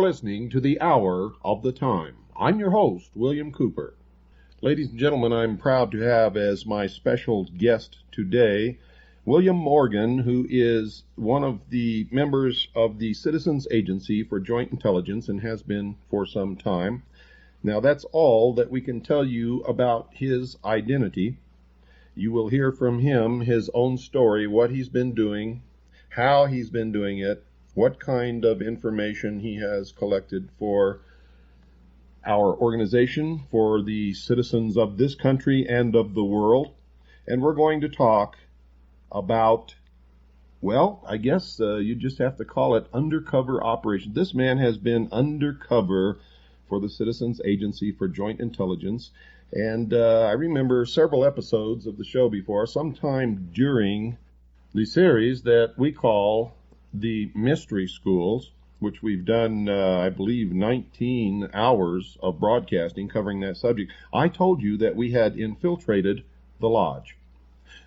listening to the Hour of the Time. I'm your host, William Cooper. Ladies and gentlemen, I'm proud to have as my special guest today William Morgan, who is one of the members of the Citizens Agency for Joint Intelligence and has been for some time. Now, that's all that we can tell you about his identity. You will hear from him his own story, what he's been doing, how he's been doing it, what kind of information he has collected for our organization, for the citizens of this country and of the world. And we're going to talk about, well, I guess you just have to call it undercover operation. This man has been undercover for the Citizens Agency for Joint Intelligence. And I remember several episodes of the show before, sometime during the series that we call the Mystery Schools, which we've done, I believe, 19 hours of broadcasting covering that subject. I told you that we had infiltrated the lodge,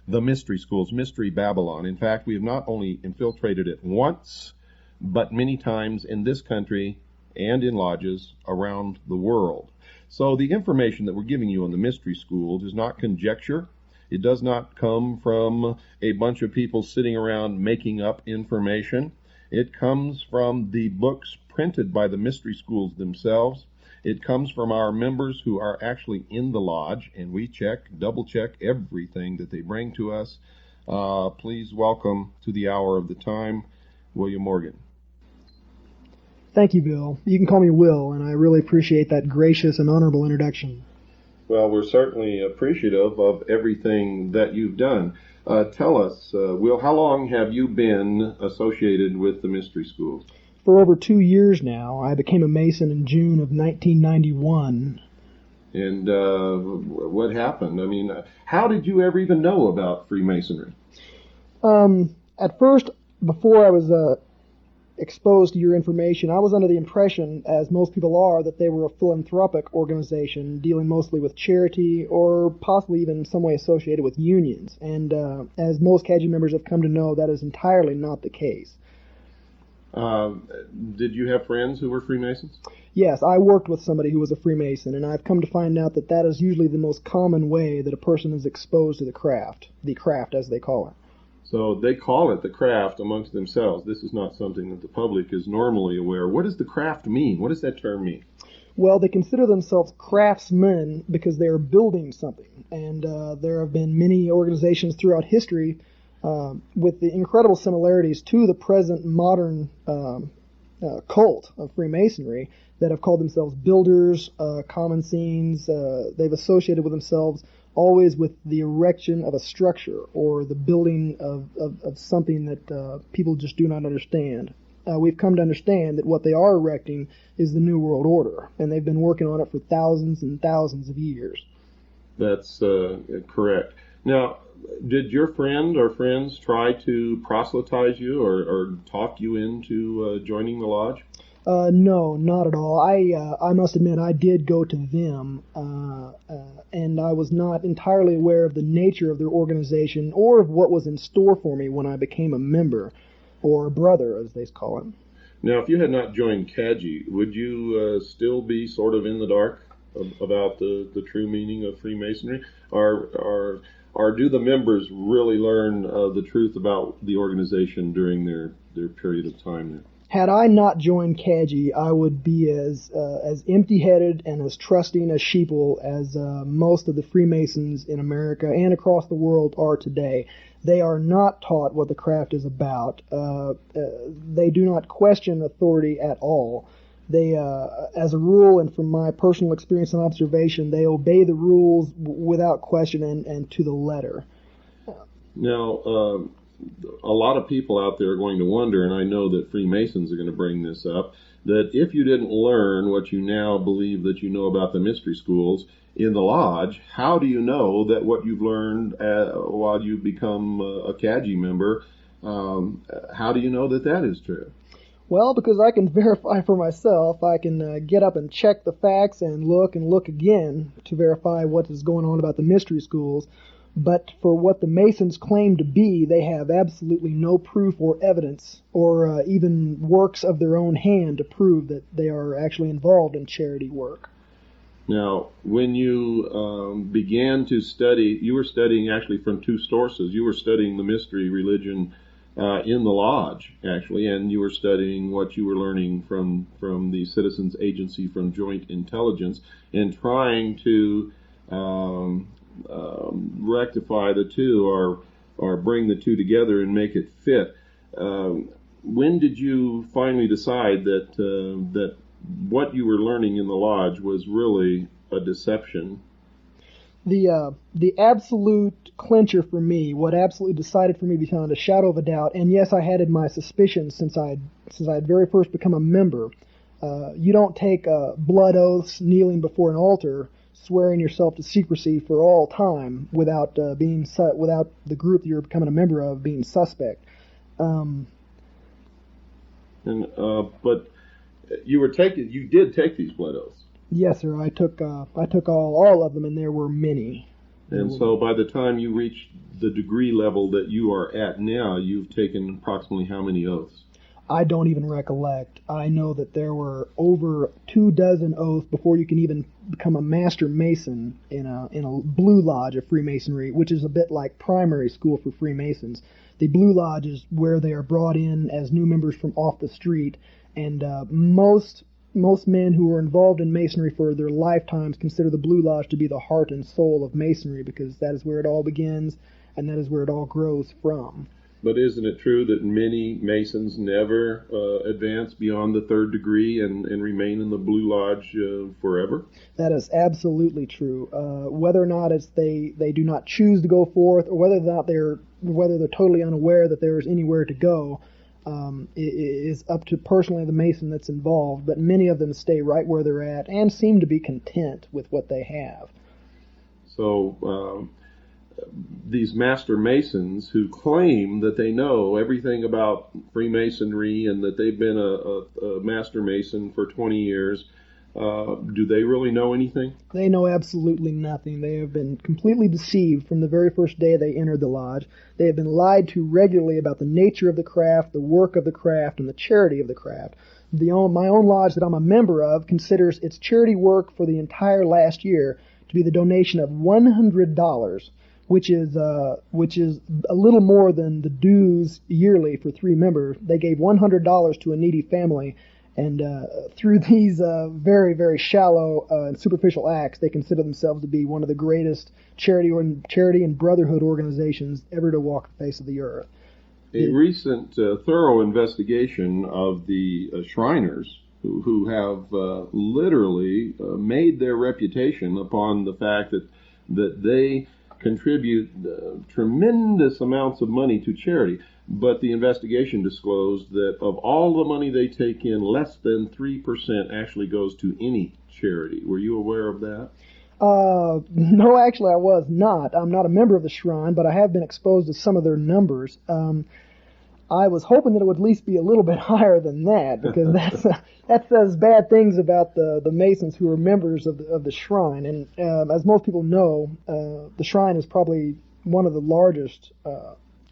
the Mystery Schools, Mystery Babylon. In fact, we have not only infiltrated it once, but many times in this country and in lodges around the world. So the information that we're giving you on the Mystery Schools is not conjecture. It does not come from a bunch of people sitting around making up information. It comes from the books printed by the Mystery Schools themselves. It comes from our members who are actually in the lodge, and we double check everything that they bring to us. Please welcome to the Hour of the Time, William Morgan. Thank you, Bill. You can call me Will, and I really appreciate that gracious and honorable introduction. Well, we're certainly appreciative of everything that you've done. Tell us, Will, how long have you been associated with the Mystery Schools? For over 2 years now. I became a Mason in June of 1991. And what happened? I mean, how did you ever even know about Freemasonry? At first, before I was exposed to your information, I was under the impression, as most people are, that they were a philanthropic organization dealing mostly with charity or possibly even in some way associated with unions. And as most CAGI members have come to know, that is entirely not the case. Did you have friends who were Freemasons? Yes, I worked with somebody who was a Freemason, and I've come to find out that that is usually the most common way that a person is exposed to the craft as they call it. So they call it the craft amongst themselves. This is not something that the public is normally aware. What does the craft mean? What does that term mean? Well, they consider themselves craftsmen because they are building something. And there have been many organizations throughout history with the incredible similarities to the present modern cult of Freemasonry that have called themselves builders, common scenes. They've associated with themselves always with the erection of a structure or the building of something that people just do not understand. We've come to understand that what they are erecting is the New World Order, and they've been working on it for thousands and thousands of years. That's correct. Now, did your friend or friends try to proselytize you or talk you into joining the lodge? No, not at all. I must admit I did go to them, and I was not entirely aware of the nature of their organization or of what was in store for me when I became a member, or a brother, as they call it. Now, if you had not joined CAGI, would you still be sort of in the dark about the true meaning of Freemasonry? Or do the members really learn the truth about the organization during their period of time there? Had I not joined CAGI, I would be as empty-headed and as trusting as sheeple as most of the Freemasons in America and across the world are today. They are not taught what the craft is about. They do not question authority at all. They, as a rule, and from my personal experience and observation, they obey the rules without question and to the letter. Now, a lot of people out there are going to wonder, and I know that Freemasons are going to bring this up, that if you didn't learn what you now believe that you know about the Mystery Schools in the lodge, how do you know that what you've learned while you become a CAGI member, how do you know that that is true? Well, because I can verify for myself. I can get up and check the facts and look again to verify what is going on about the Mystery Schools. But for what the Masons claim to be, they have absolutely no proof or evidence or even works of their own hand to prove that they are actually involved in charity work. Now, when you began to study, you were studying actually from two sources. You were studying the mystery religion in the lodge, actually, and you were studying what you were learning from the Citizens Agency from Joint Intelligence and trying to rectify the two or bring the two together and make it fit. When did you finally decide that what you were learning in the lodge was really a deception? The absolute clincher for me, what absolutely decided for me beyond a shadow of a doubt, and yes, I had my suspicions since I'd very first become a member. You don't take blood oaths kneeling before an altar, swearing yourself to secrecy for all time without without the group that you're becoming a member of being suspect. But you did take these blood oaths. Yes, sir. I took all of them, and there were many. And so by the time you reach the degree level that you are at now, you've taken approximately how many oaths? I don't even recollect. I know that there were over 24 oaths before you can even become a master mason in a Blue Lodge of Freemasonry, which is a bit like primary school for Freemasons. The Blue Lodge is where they are brought in as new members from off the street, and most men who are involved in Masonry for their lifetimes consider the Blue Lodge to be the heart and soul of Masonry, because that is where it all begins and that is where it all grows from. But isn't it true that many Masons never advance beyond the third degree and remain in the Blue Lodge forever? That is absolutely true. Whether or not they do not choose to go forth, or whether they're totally unaware that there is anywhere to go, is up to personally the Mason that's involved. But many of them stay right where they're at and seem to be content with what they have. So these Master Masons who claim that they know everything about Freemasonry and that they've been a Master Mason for 20 years, do they really know anything? They know absolutely nothing. They have been completely deceived from the very first day they entered the lodge. They have been lied to regularly about the nature of the craft, the work of the craft, and the charity of the craft. My own lodge that I'm a member of considers its charity work for the entire last year to be the donation of $100, which is a little more than the dues yearly for 3 members. They gave $100 to a needy family, and through these very, very shallow and superficial acts, they consider themselves to be one of the greatest charity and brotherhood organizations ever to walk the face of the earth. A recent thorough investigation of the Shriners, who have literally made their reputation upon the fact that they contribute tremendous amounts of money to charity, but the investigation disclosed that of all the money they take in, less than 3% actually goes to any charity. Were you aware of that? No, actually I was not. I'm not a member of the Shrine, but I have been exposed to some of their numbers. I was hoping that it would at least be a little bit higher than that, because that says bad things about the Masons who are members of the Shrine. And as most people know, the Shrine is probably one of the largest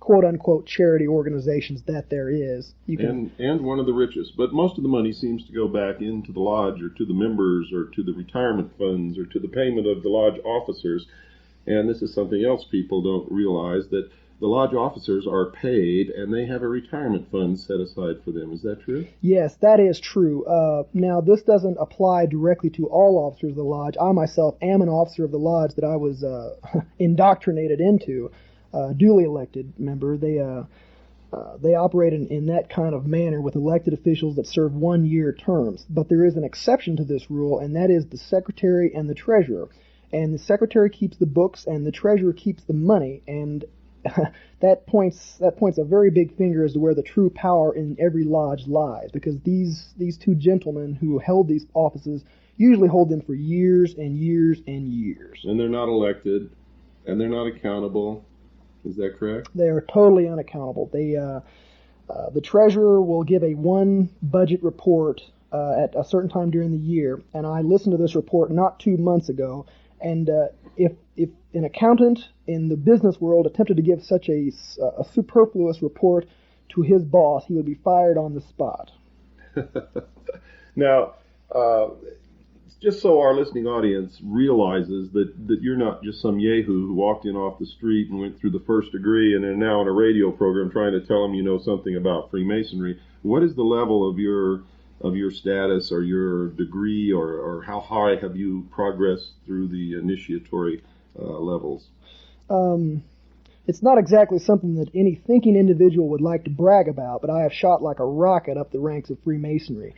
quote-unquote charity organizations that there is. And one of the richest. But most of the money seems to go back into the lodge or to the members or to the retirement funds or to the payment of the lodge officers. And this is something else people don't realize, that the lodge officers are paid, and they have a retirement fund set aside for them. Is that true? Yes, that is true. Now, this doesn't apply directly to all officers of the lodge. I myself am an officer of the lodge that I was indoctrinated into, duly elected member. They operate in that kind of manner with elected officials that serve 1-year terms. But there is an exception to this rule, and that is the secretary and the treasurer. And the secretary keeps the books, and the treasurer keeps the money, and that points a very big finger as to where the true power in every lodge lies, because these two gentlemen who held these offices usually hold them for years and years and years. And they're not elected, and they're not accountable. Is that correct? They are totally unaccountable. The treasurer will give one budget report at a certain time during the year, and I listened to this report not 2 months ago, and if an accountant in the business world attempted to give such a superfluous report to his boss, he would be fired on the spot. Now, just so our listening audience realizes that you're not just some yahoo who walked in off the street and went through the first degree and are now on a radio program trying to tell them you know something about Freemasonry. What is the level of your status or your degree, or how high have you progressed through the initiatory levels? It's not exactly something that any thinking individual would like to brag about, but I have shot like a rocket up the ranks of Freemasonry.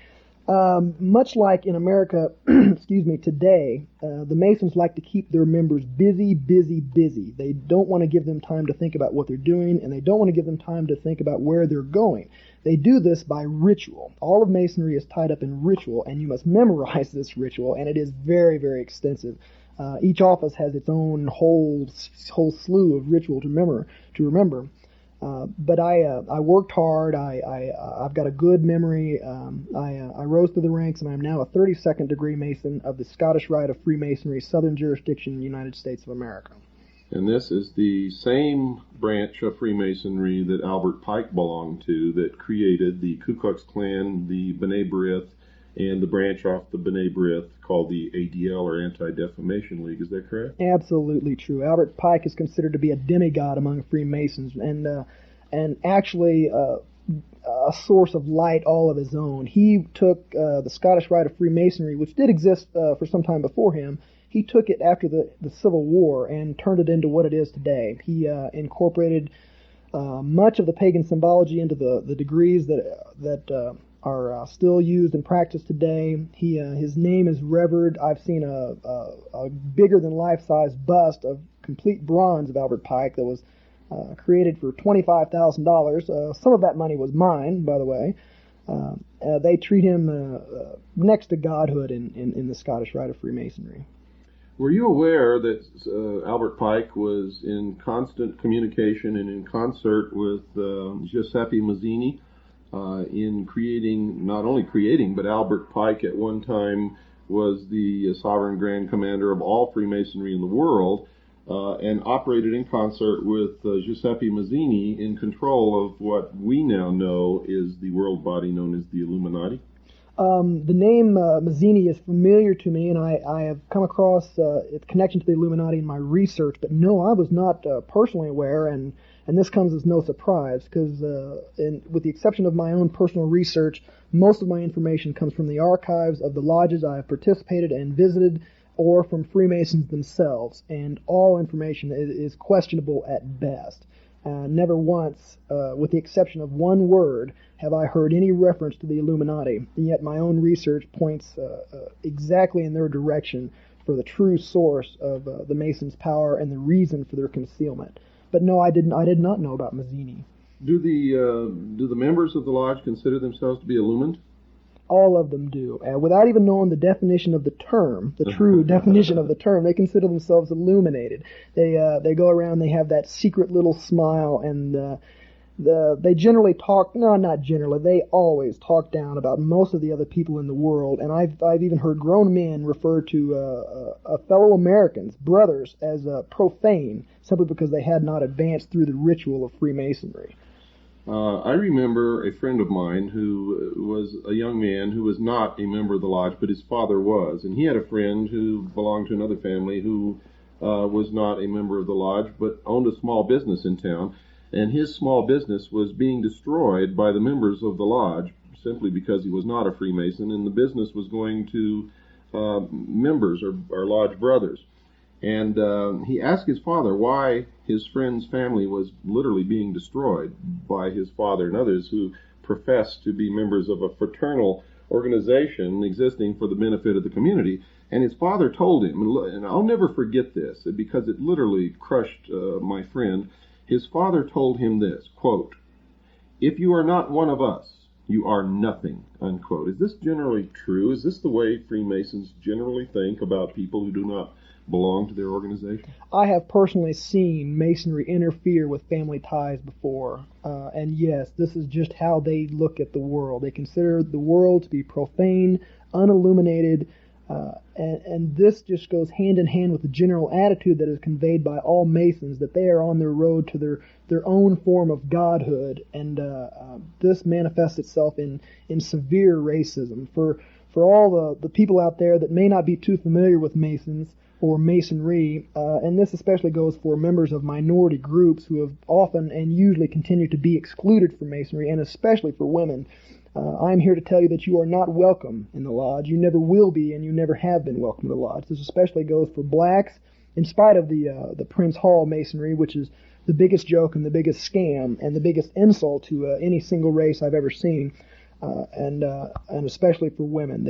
Much like in America, today, the Masons like to keep their members busy. They don't want to give them time to think about what they're doing, and they don't want to give them time to think about where they're going. They do this by ritual. All of Masonry is tied up in ritual, and you must memorize this ritual, and it is very, very extensive. Each office has its own whole slew of ritual to remember. But I worked hard. I've got a good memory. I rose through the ranks, and I'm now a 32nd degree Mason of the Scottish Rite of Freemasonry, Southern Jurisdiction, United States of America. And this is the same branch of Freemasonry that Albert Pike belonged to, that created the Ku Klux Klan, the B'nai B'rith, and the branch off the B'nai B'rith called the ADL, or Anti-Defamation League. Is that correct? Absolutely true. Albert Pike is considered to be a demigod among Freemasons, and actually a source of light all of his own. He took the Scottish Rite of Freemasonry, which did exist for some time before him. He took it after the Civil War and turned it into what it is today. He incorporated much of the pagan symbology into the degrees that are still used and practiced today. His name is revered. I've seen a bigger than life-size bust of complete bronze of Albert Pike that was created for $25,000. Some of that money was mine, by the way. They treat him next to godhood in the Scottish Rite of Freemasonry. Were you aware that Albert Pike was in constant communication and in concert with Giuseppe Mazzini in creating, not only creating, but Albert Pike at one time was the sovereign grand commander of all Freemasonry in the world, and operated in concert with Giuseppe Mazzini in control of what we now know is the world body known as the Illuminati? The name Mazzini is familiar to me, and I have come across its connection to the Illuminati in my research, but no, I was not personally aware, and this comes as no surprise, because with the exception of my own personal research, most of my information comes from the archives of the lodges I have participated and visited, or from Freemasons themselves, and all information is questionable at best. Never once, with the exception of one word, have I heard any reference to the Illuminati, and yet my own research points exactly in their direction for the true source of the Masons' power and the reason for their concealment. But no, I did not know about Mazzini. Do the members of the lodge consider themselves to be illumined? All of them do. Without even knowing the definition of the term, the true definition of the term, they consider themselves illuminated. They go around, they have that secret little smile, and they generally talk, no, not generally, they always talk down about most of the other people in the world, and I've even heard grown men refer to fellow Americans, brothers, as profane, simply because they had not advanced through the ritual of Freemasonry. I remember a friend of mine who was a young man who was not a member of the lodge, but his father was. And he had a friend who belonged to another family who was not a member of the lodge, but owned a small business in town. And his small business was being destroyed by the members of the lodge simply because he was not a Freemason, and the business was going to members or lodge brothers. And he asked his father why his friend's family was literally being destroyed by his father and others who professed to be members of a fraternal organization existing for the benefit of the community. And his father told him, and I'll never forget this because it literally crushed my friend. His father told him this, quote, "If you are not one of us, you are nothing," unquote. Is this generally true? Is this the way Freemasons generally think about people who do not belong to their organization? I have personally seen Masonry interfere with family ties before, and yes, this is just how they look at the world. They consider the world to be profane, unilluminated, And this just goes hand in hand with the general attitude that is conveyed by all Masons, that they are on their road to their own form of godhood, and this manifests itself in severe racism. For all the people out there that may not be too familiar with Masons or Masonry, and this especially goes for members of minority groups who have often and usually continue to be excluded from Masonry, and especially for women, I'm here to tell you that you are not welcome in the lodge. You never will be, and you never have been welcome in the lodge. This especially goes for blacks, in spite of the Prince Hall Masonry, which is the biggest joke and the biggest scam and the biggest insult to any single race I've ever seen, and especially for women.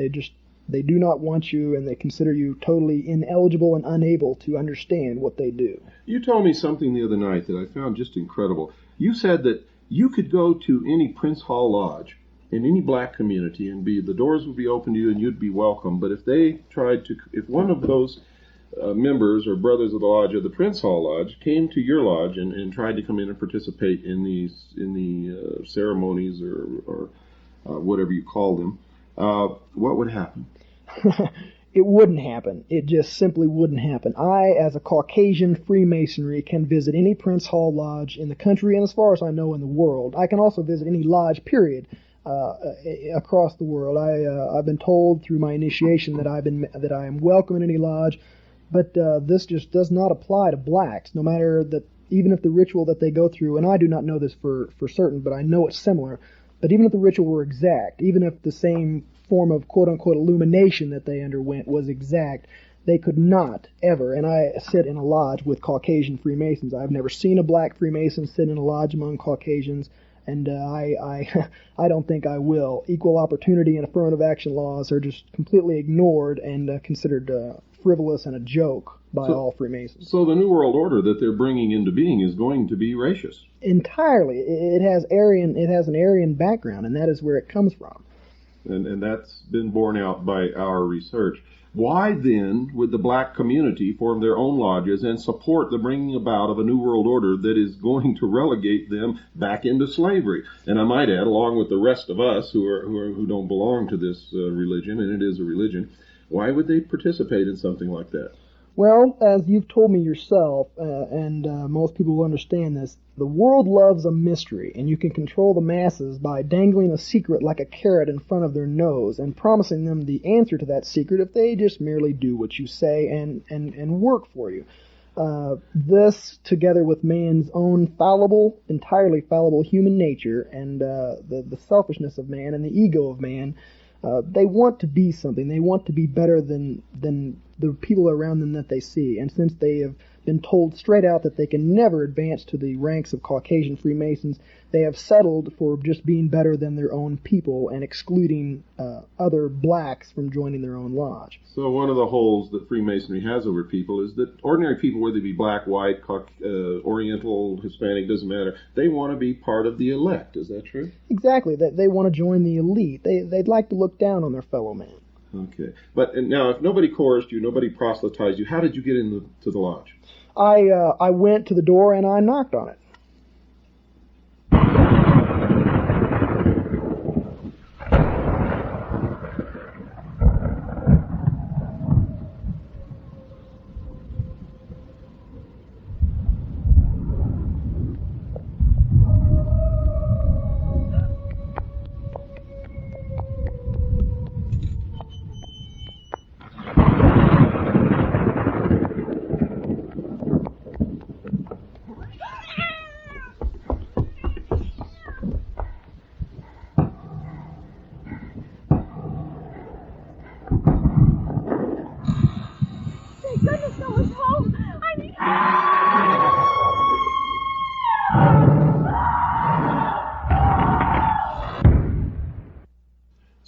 They do not want you, and they consider you totally ineligible and unable to understand what they do. You told me something the other night that I found just incredible. You said that you could go to any Prince Hall Lodge in any black community and the doors would be open to you and you'd be welcome. But if one of those members or brothers of the lodge or the Prince Hall Lodge came to your lodge and tried to come in and participate in the ceremonies or whatever you call them, what would happen? It wouldn't happen. It just simply wouldn't happen. I, as a Caucasian Freemasonry, can visit any Prince Hall Lodge in the country and, as far as I know, in the world. I can also visit any lodge, period, across the world. I've been told through my initiation that I am welcome in any lodge, but this just does not apply to blacks. No matter that, even if the ritual that they go through, and I do not know this for certain, but I know it's similar. But even if the ritual were exact, even if the same form of quote-unquote illumination that they underwent was exact, they could not ever, and I sit in a lodge with Caucasian Freemasons. I've never seen a black Freemason sit in a lodge among Caucasians, and I don't think I will. Equal opportunity and affirmative action laws are just completely ignored and considered frivolous and a joke by all Freemasons. So the New World Order that they're bringing into being is going to be racist. Entirely. It has an Aryan background, and that is where it comes from. And that's been borne out by our research. Why then would the black community form their own lodges and support the bringing about of a New World Order that is going to relegate them back into slavery? And I might add, along with the rest of us who don't belong to this religion, and it is a religion, why would they participate in something like that? Well, as you've told me yourself, and most people will understand this, the world loves a mystery, and you can control the masses by dangling a secret like a carrot in front of their nose and promising them the answer to that secret if they just merely do what you say and work for you. This, together with man's own entirely fallible human nature and the selfishness of man and the ego of man, they want to be something. They want to be better than the people around them that they see. And since they have been told straight out that they can never advance to the ranks of Caucasian Freemasons, they have settled for just being better than their own people and excluding other blacks from joining their own lodge. So one of the holes that Freemasonry has over people is that ordinary people, whether they be black, white, Oriental, Hispanic, doesn't matter, they want to be part of the elect. Is that true? Exactly. They want to join the elite. They'd like to look down on their fellow man. Okay. But now, if nobody coerced you, nobody proselytized you, how did you get into the lodge? I went to the door and I knocked on it.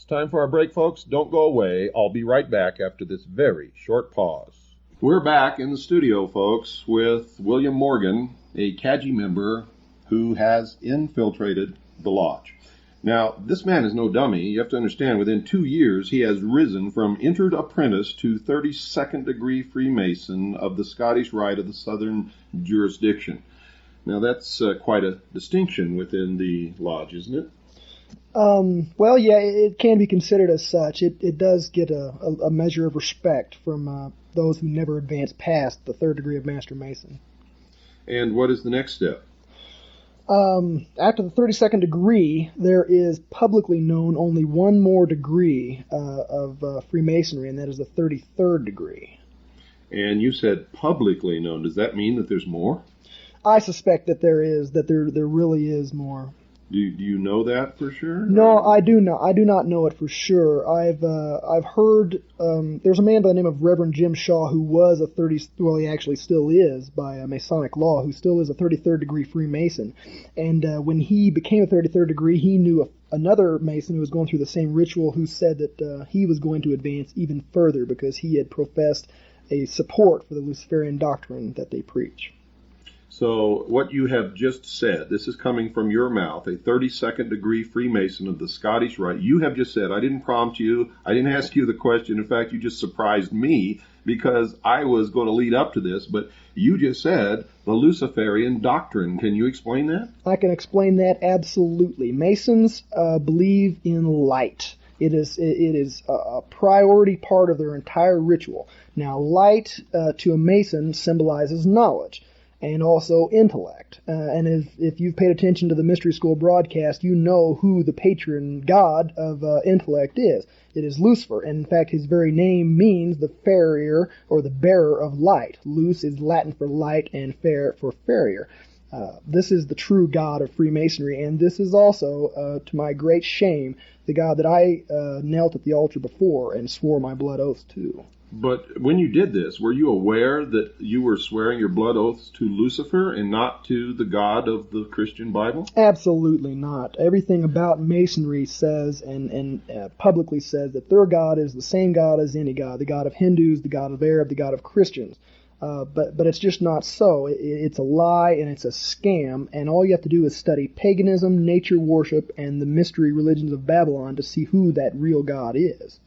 Time for our break, folks. Don't go away. I'll be right back after this very short pause. We're back in the studio, folks, with William Morgan, a CAGI member who has infiltrated the lodge. Now, this man is no dummy. You have to understand, within 2 years, he has risen from entered apprentice to 32nd degree Freemason of the Scottish Rite of the Southern Jurisdiction. Now, that's quite a distinction within the lodge, isn't it? Well, yeah, it can be considered as such. It does get a measure of respect from those who never advance past the third degree of Master Mason. And what is the next step? After the 32nd degree, there is publicly known only one more degree of Freemasonry, and that is the 33rd degree. And you said publicly known. Does that mean that there's more? I suspect that there really is more. Do you know that for sure? No, I do not. I do not know it for sure. I've heard there's a man by the name of Reverend Jim Shaw who was he actually still is by Masonic law, who still is a 33rd degree Freemason. And when he became a 33rd degree, he knew another Mason who was going through the same ritual who said that he was going to advance even further because he had professed a support for the Luciferian doctrine that they preach. So what you have just said, this is coming from your mouth, a 32nd degree Freemason of the Scottish Rite. You have just said, I didn't prompt you, I didn't ask you the question. In fact, you just surprised me because I was going to lead up to this, but you just said the Luciferian doctrine. Can you explain that? I can explain that absolutely. Masons believe in light. It is a priority part of their entire ritual. Now, light to a Mason symbolizes knowledge and also intellect. And if you've paid attention to the Mystery School broadcast, you know who the patron god of intellect is. It is Lucifer, and in fact his very name means the farrier or the bearer of light. Luce is Latin for light and fair for farrier. This is the true god of Freemasonry, and this is also, to my great shame, the god that I knelt at the altar before and swore my blood oaths to. But when you did this, were you aware that you were swearing your blood oaths to Lucifer and not to the God of the Christian Bible? Absolutely not. Everything about Masonry says and publicly says that their God is the same God as any God, the God of Hindus, the God of Arab, the God of Christians. But it's just not so. It's a lie and it's a scam, and all you have to do is study paganism, nature worship, and the mystery religions of Babylon to see who that real God is.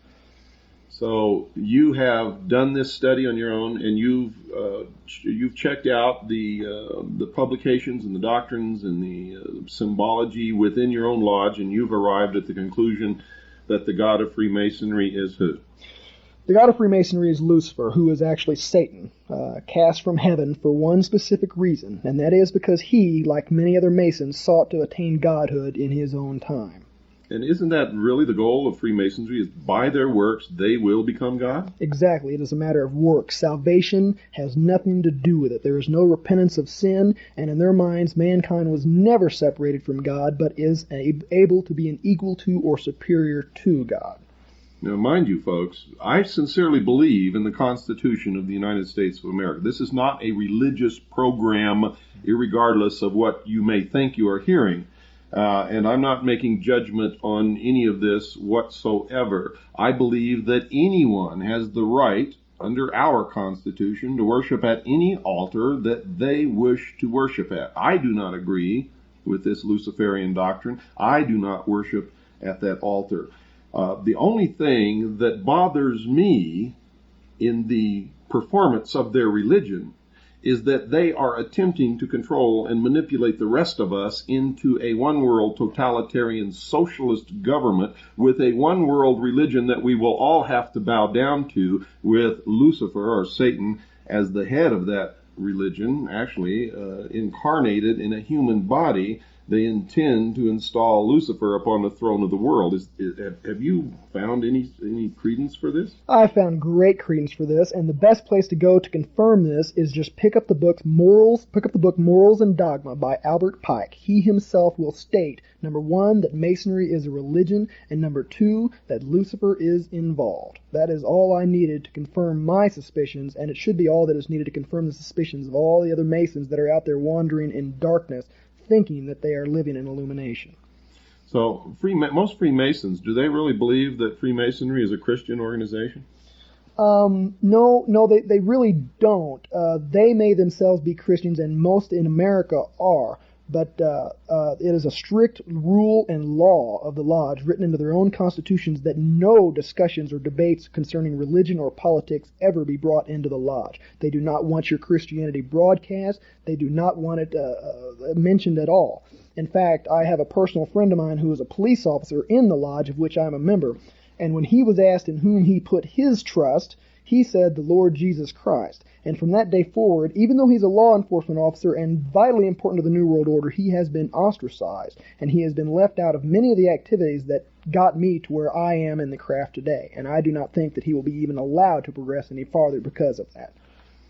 So you have done this study on your own, and you've checked out the publications and the doctrines and the symbology within your own lodge, and you've arrived at the conclusion that the God of Freemasonry is who? The God of Freemasonry is Lucifer, who is actually Satan, cast from heaven for one specific reason, and that is because he, like many other Masons, sought to attain godhood in his own time. And isn't that really the goal of Freemasonry, is by their works they will become God? Exactly. It is a matter of works. Salvation has nothing to do with it. There is no repentance of sin, and in their minds, mankind was never separated from God, but is able to be an equal to or superior to God. Now, mind you, folks, I sincerely believe in the Constitution of the United States of America. This is not a religious program, irregardless of what you may think you are hearing. And I'm not making judgment on any of this whatsoever. I believe that anyone has the right, under our Constitution, to worship at any altar that they wish to worship at. I do not agree with this Luciferian doctrine. I do not worship at that altar. The only thing that bothers me in the performance of their religion is that they are attempting to control and manipulate the rest of us into a one-world totalitarian socialist government with a one-world religion that we will all have to bow down to, with Lucifer or Satan as the head of that religion, actually incarnated in a human body. They intend to install Lucifer upon the throne of the world. Have you found any credence for this? I found great credence for this, and the best place to go to confirm this is just pick up the book Morals and Dogma by Albert Pike. He himself will state, number one, that Masonry is a religion, and number two, that Lucifer is involved. That is all I needed to confirm my suspicions, and it should be all that is needed to confirm the suspicions of all the other Masons that are out there wandering in darkness, thinking that they are living in illumination. So most Freemasons, do they really believe that Freemasonry is a Christian organization? No, they really don't. They may themselves be Christians, and most in America are. but it is a strict rule and law of the lodge written into their own constitutions that no discussions or debates concerning religion or politics ever be brought into the lodge. They do not want your Christianity broadcast. They do not want it mentioned at all. In fact, I have a personal friend of mine who is a police officer in the lodge of which I'm a member, and when he was asked in whom he put his trust, he said the Lord Jesus Christ. And from that day forward, even though he's a law enforcement officer and vitally important to the New World Order, he has been ostracized, and he has been left out of many of the activities that got me to where I am in the craft today. And I do not think that he will be even allowed to progress any farther because of that.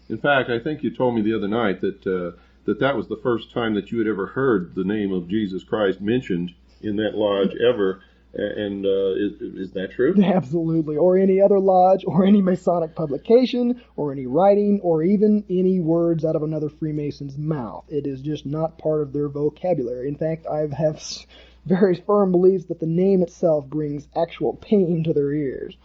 In fact, I think you told me the other night that that was the first time that you had ever heard the name of Jesus Christ mentioned in that lodge ever. And is that true? Absolutely. Or any other lodge, or any Masonic publication, or any writing, or even any words out of another Freemason's mouth. It is just not part of their vocabulary. In fact, I have very firm beliefs that the name itself brings actual pain to their ears.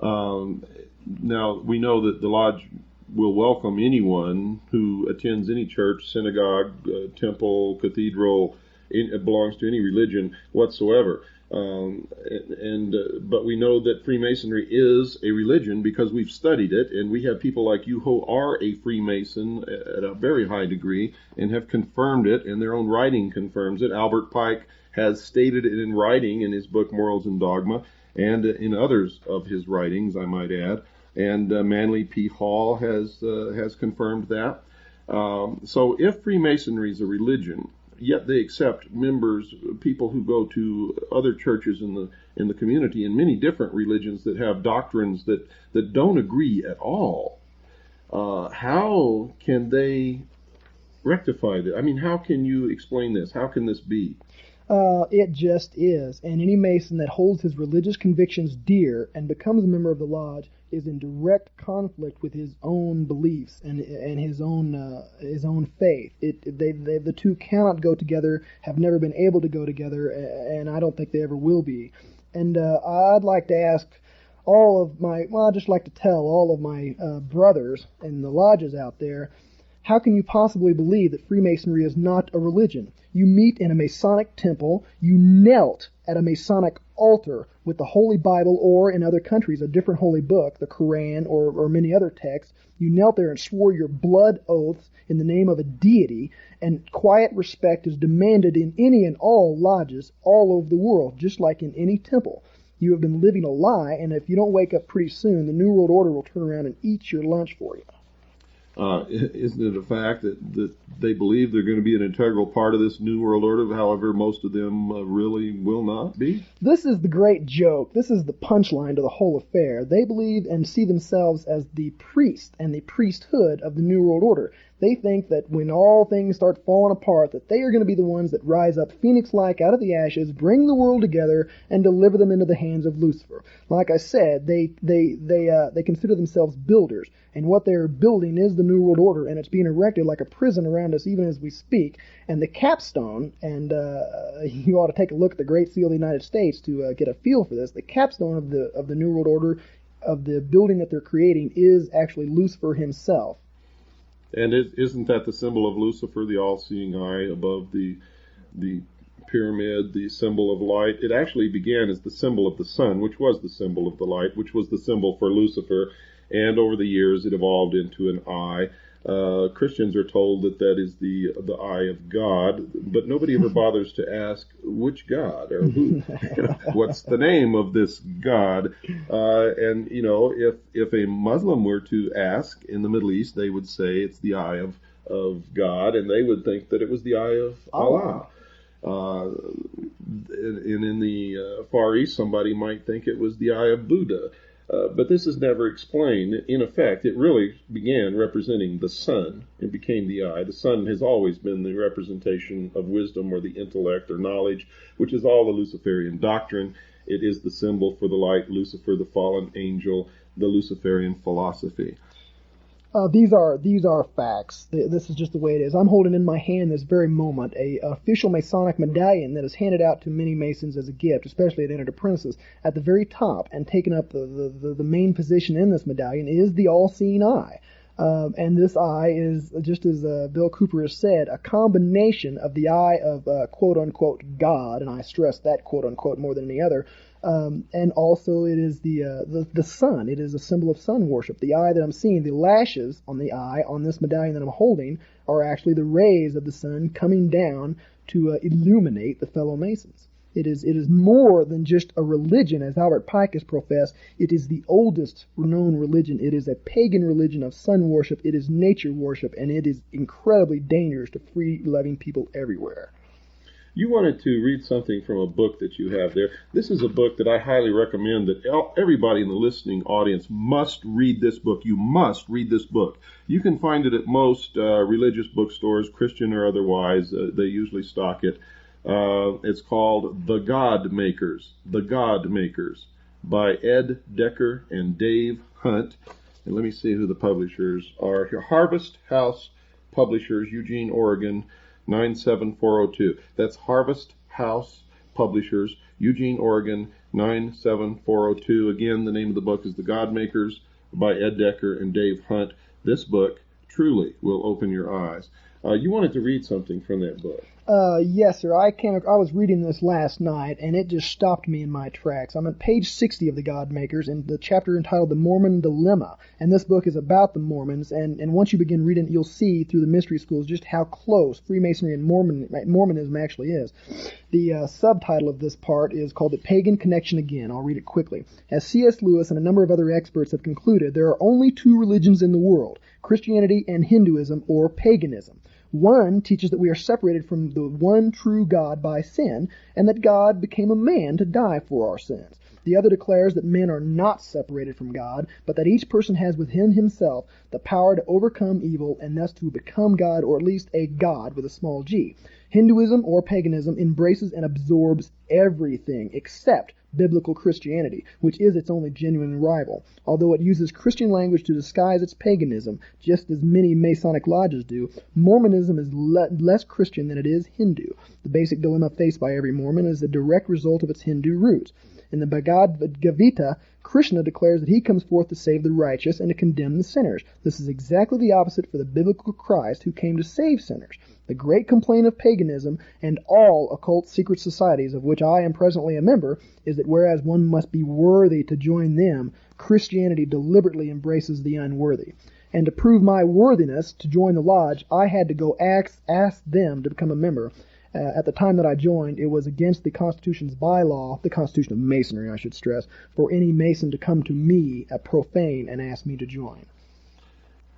Now, we know that the lodge will welcome anyone who attends any church, synagogue, temple, cathedral, belongs to any religion whatsoever. But we know that Freemasonry is a religion because we've studied it, and we have people like you who are a Freemason at a very high degree and have confirmed it, and their own writing confirms it. Albert Pike has stated it in writing in his book Morals and Dogma, and in others of his writings, I might add. And Manly P. Hall has confirmed that. So if Freemasonry is a religion, yet they accept members, people who go to other churches in the community, in many different religions that have doctrines that don't agree at all. How can they rectify that? I mean, how can you explain this? How can this be? It just is. And any Mason that holds his religious convictions dear and becomes a member of the lodge is in direct conflict with his own beliefs and his own faith. The two cannot go together, have never been able to go together, and I don't think they ever will be. And I'd like to ask I'd just like to tell all of my brothers in the lodges out there, how can you possibly believe that Freemasonry is not a religion? You meet in a Masonic temple, you knelt at a Masonic altar with the Holy Bible, or in other countries a different holy book, the Quran or many other texts. You knelt there and swore your blood oaths in the name of a deity, and quiet respect is demanded in any and all lodges all over the world, just like in any temple. You have been living a lie, and if you don't wake up pretty soon, the New World Order will turn around and eat your lunch for you. Isn't it a fact that they believe they're going to be an integral part of this New World Order, however most of them really will not be? This is the great joke. This is the punchline to the whole affair. They believe and see themselves as the priest and the priesthood of the New World Order. They think that when all things start falling apart, that they are going to be the ones that rise up phoenix-like out of the ashes, bring the world together, and deliver them into the hands of Lucifer. Like I said, they consider themselves builders, and what they're building is the New World Order, and it's being erected like a prison around us even as we speak. And the capstone, and you ought to take a look at the Great Seal of the United States to get a feel for this. The capstone of the New World Order, of the building that they're creating, is actually Lucifer himself. And isn't that the symbol of Lucifer, the all-seeing eye above the pyramid, the symbol of light? It actually began as the symbol of the sun, which was the symbol of the light, which was the symbol for Lucifer, and over the years it evolved into an eye. Christians are told that is the eye of God, but nobody ever bothers to ask which God or who. What's the name of this God? And if a Muslim were to ask in the Middle East, they would say it's the eye of God, and they would think that it was the eye of Allah. And in the Far East, somebody might think it was the eye of Buddha. But this is never explained. In effect, it really began representing the sun. It became the eye. The sun has always been the representation of wisdom or the intellect or knowledge, which is all the Luciferian doctrine. It is the symbol for the light, Lucifer, the fallen angel, the Luciferian philosophy. These are facts. This is just the way it is. I'm holding in my hand this very moment a official Masonic medallion that is handed out to many Masons as a gift, especially at entered apprentices. At the very top and taking up the main position in this medallion is the all-seeing eye. And this eye is, just as Bill Cooper has said, a combination of the eye of quote-unquote God, and I stress that quote-unquote more than any other, and also it is the sun. It is a symbol of sun worship. The eye that I'm seeing, the lashes on the eye on this medallion that I'm holding, are actually the rays of the sun coming down to illuminate the fellow Masons. It is more than just a religion, as Albert Pike has professed. It is the oldest known religion. It is a pagan religion of sun worship. It is nature worship, and it is incredibly dangerous to free-loving people everywhere. You wanted to read something from a book that you have there. This is a book that I highly recommend that everybody in the listening audience must read this book. You must read this book. You can find it at most religious bookstores, Christian or otherwise. They usually stock it. It's called The God Makers, The God Makers, by Ed Decker and Dave Hunt. And let me see who the publishers are here. Harvest House Publishers, Eugene, Oregon, 97402. That's Harvest House Publishers, Eugene, Oregon, 97402. Again, the name of the book is The God Makers by Ed Decker and Dave Hunt. This book truly will open your eyes. You wanted to read something from that book. Yes, sir. I was reading this last night, and it just stopped me in my tracks. I'm at page 60 of The God Makers, in the chapter entitled The Mormon Dilemma. And this book is about the Mormons, and once you begin reading it, you'll see through the mystery schools just how close Freemasonry and Mormonism actually is. The subtitle of this part is called The Pagan Connection Again. I'll read it quickly. As C.S. Lewis and a number of other experts have concluded, there are only two religions in the world, Christianity and Hinduism, or paganism. One teaches that we are separated from the one true God by sin, and that God became a man to die for our sins. The other declares that men are not separated from God, but that each person has within himself the power to overcome evil and thus to become God, or at least a God with a small g. Hinduism, or paganism, embraces and absorbs everything except biblical Christianity, which is its only genuine rival. Although it uses Christian language to disguise its paganism, just as many Masonic lodges do, Mormonism is less Christian than it is Hindu. The basic dilemma faced by every Mormon is a direct result of its Hindu roots. In the Bhagavad Gita, Krishna declares that he comes forth to save the righteous and to condemn the sinners. This is exactly the opposite for the biblical Christ, who came to save sinners. The great complaint of paganism and all occult secret societies, of which I am presently a member, is that whereas one must be worthy to join them, Christianity deliberately embraces the unworthy. And to prove my worthiness to join the lodge, I had to go ask them to become a member. At the time that I joined, it was against the Constitution's bylaw, the Constitution of Masonry, I should stress, for any Mason to come to me, a profane, and ask me to join.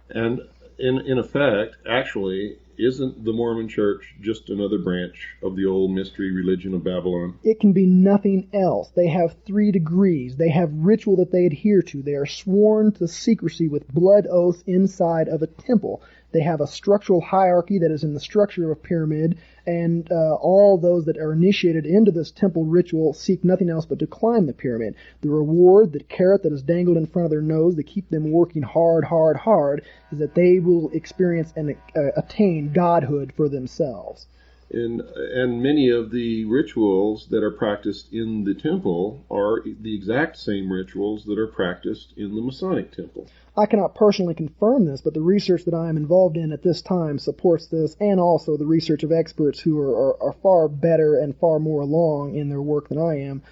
And in effect, actually, isn't the Mormon Church just another branch of the old mystery religion of Babylon? It can be nothing else. They have 3 degrees. They have ritual that they adhere to. They are sworn to secrecy with blood oaths inside of a temple. They have a structural hierarchy that is in the structure of a pyramid, and all those that are initiated into this temple ritual seek nothing else but to climb the pyramid. The reward, the carrot that is dangled in front of their nose to keep them working hard, is that they will experience and attain godhood for themselves. And many of the rituals that are practiced in the temple are the exact same rituals that are practiced in the Masonic temple. I cannot personally confirm this, but the research that I am involved in at this time supports this, and also the research of experts who are far better and far more along in their work than I am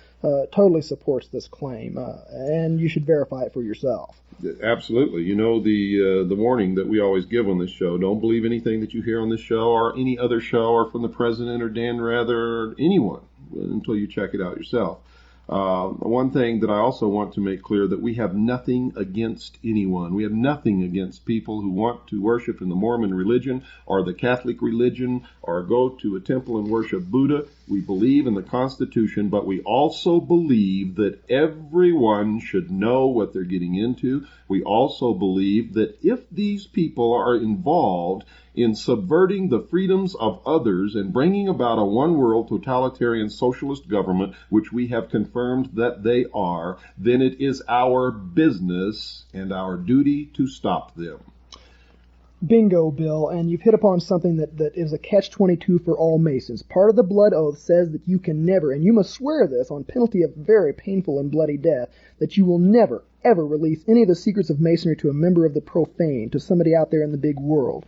totally supports this claim, and you should verify it for yourself. Absolutely. You know, the warning that we always give on this show, don't believe anything that you hear on this show or any other show or from the president or Dan Rather or anyone until you check it out yourself. One thing that I also want to make clear, that we have nothing against anyone. We have nothing against people who want to worship in the Mormon religion or the Catholic religion or go to a temple and worship Buddha. We believe in the Constitution, but we also believe that everyone should know what they're getting into. We also believe that if these people are involved in subverting the freedoms of others and bringing about a one-world totalitarian socialist government, which we have confirmed that they are, then it is our business and our duty to stop them. Bingo, Bill, and you've hit upon something that is a catch-22 for all Masons. Part of the blood oath says that you can never, and you must swear this on penalty of very painful and bloody death, that you will never, ever release any of the secrets of Masonry to a member of the profane, to somebody out there in the big world.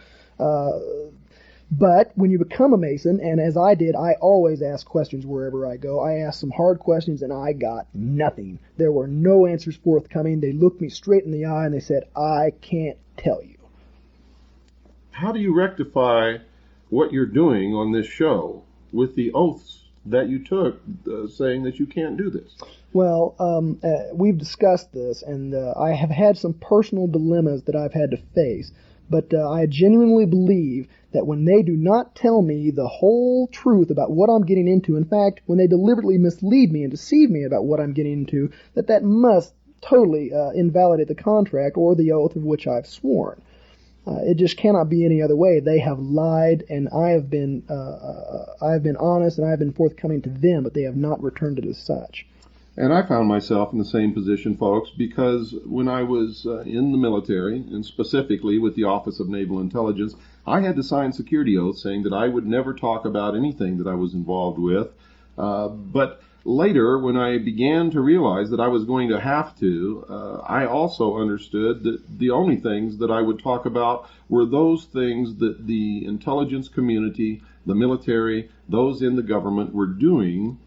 But when you become a Mason, and as I did, I always ask questions wherever I go. I asked some hard questions, and I got nothing. There were no answers forthcoming. They looked me straight in the eye, and they said, I can't tell you. How do you rectify what you're doing on this show with the oaths that you took saying that you can't do this? Well, we've discussed this, and I have had some personal dilemmas that I've had to face. But I genuinely believe that when they do not tell me the whole truth about what I'm getting into, in fact, when they deliberately mislead me and deceive me about what I'm getting into, that must totally invalidate the contract or the oath of which I've sworn. It just cannot be any other way. They have lied, and I have been honest, and I have been forthcoming to them, but they have not returned it as such. And I found myself in the same position, folks, because when I was in the military, and specifically with the Office of Naval Intelligence, I had to sign security oaths saying that I would never talk about anything that I was involved with. But later, when I began to realize that I was going to have to, I also understood that the only things that I would talk about were those things that the intelligence community, the military, those in the government were doing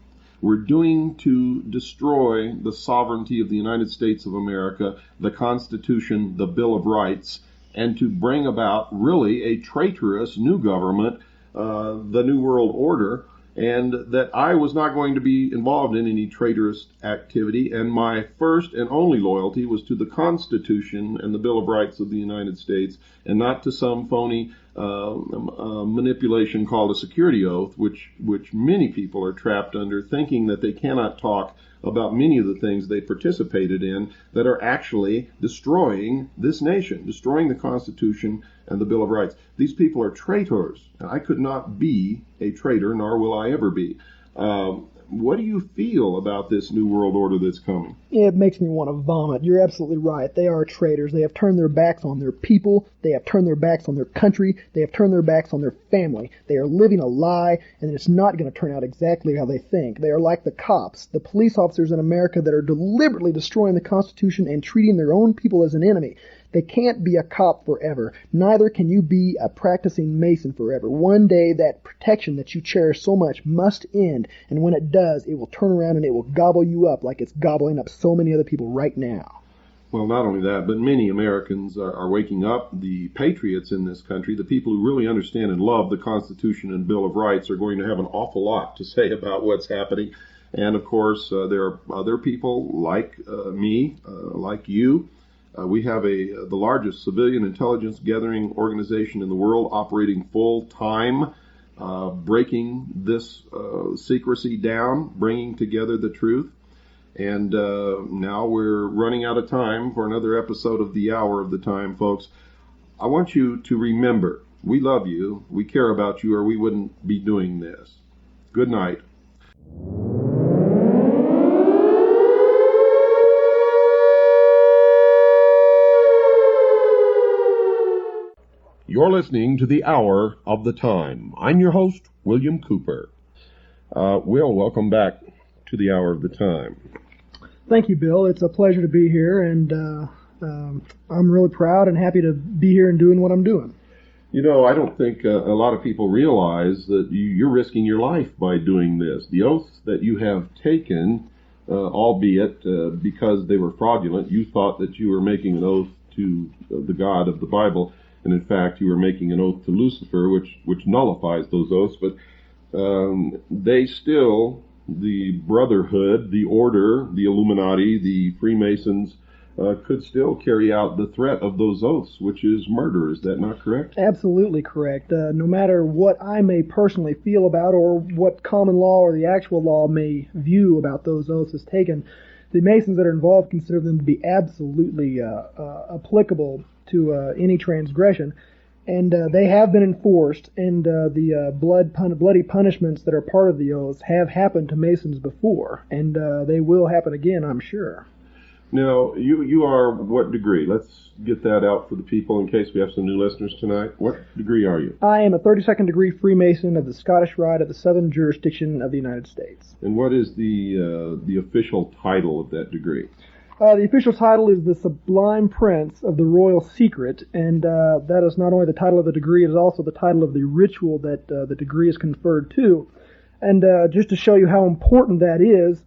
to destroy the sovereignty of the United States of America, the Constitution, the Bill of Rights, and to bring about really a traitorous new government, the New World Order, and that I was not going to be involved in any traitorous activity, and my first and only loyalty was to the Constitution and the Bill of Rights of the United States, and not to some phony manipulation called a security oath, which many people are trapped under, thinking that they cannot talk about many of the things they participated in that are actually destroying this nation, destroying the Constitution and the Bill of Rights. These people are traitors, and I could not be a traitor, nor will I ever be. What do you feel about this New World Order that's coming? It makes me want to vomit. You're absolutely right. They are traitors. They have turned their backs on their people. They have turned their backs on their country. They have turned their backs on their family. They are living a lie, and it's not going to turn out exactly how they think. They are like the cops, the police officers in America that are deliberately destroying the Constitution and treating their own people as an enemy. They can't be a cop forever. Neither can you be a practicing Mason forever. One day that protection that you cherish so much must end, and when it does, it will turn around and it will gobble you up like it's gobbling up so many other people right now. Well, not only that, but many Americans are waking up. The patriots in this country, the people who really understand and love the Constitution and Bill of Rights, are going to have an awful lot to say about what's happening. And, of course, there are other people like me, like you. We have the largest civilian intelligence gathering organization in the world operating full time, breaking this secrecy down, bringing together the truth. And now we're running out of time for another episode of The Hour of the Time, folks. I want you to remember, we love you, we care about you, or we wouldn't be doing this. Good night. You're listening to The Hour of the Time. I'm your host, William Cooper. Will, welcome back to The Hour of the Time. Thank you, Bill. It's a pleasure to be here, and I'm really proud and happy to be here and doing what I'm doing. You know, I don't think a lot of people realize that you're risking your life by doing this. The oaths that you have taken, albeit because they were fraudulent, you thought that you were making an oath to the God of the Bible. And in fact, you were making an oath to Lucifer, which nullifies those oaths. But they still, the Brotherhood, the Order, the Illuminati, the Freemasons, could still carry out the threat of those oaths, which is murder. Is that not correct? Absolutely correct. No matter what I may personally feel about or what common law or the actual law may view about those oaths as taken, the Masons that are involved consider them to be absolutely applicable to any transgression, and they have been enforced, and the bloody punishments that are part of the oaths have happened to Masons before, and they will happen again, I'm sure. Now, you are what degree? Let's get that out for the people in case we have some new listeners tonight. What degree are you? I am a 32nd degree Freemason of the Scottish Rite of the Southern Jurisdiction of the United States. And what is the official title of that degree? The official title is The Sublime Prince of the Royal Secret, and that is not only the title of the degree, it is also the title of the ritual that the degree is conferred to. And just to show you how important that is,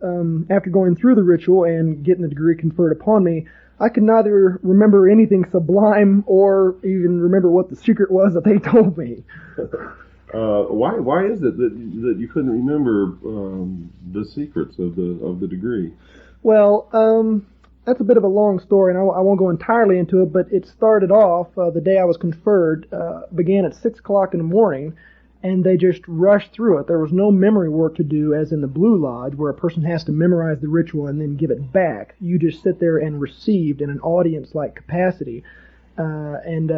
after going through the ritual and getting the degree conferred upon me, I could neither remember anything sublime or even remember what the secret was that they told me. Why is it that you couldn't remember the secrets of the degree? Well, that's a bit of a long story, and I won't go entirely into it, but it started off, the day I was conferred, began at 6 o'clock in the morning, and they just rushed through it. There was no memory work to do, as in the Blue Lodge, where a person has to memorize the ritual and then give it back. You just sit there and received in an audience-like capacity. And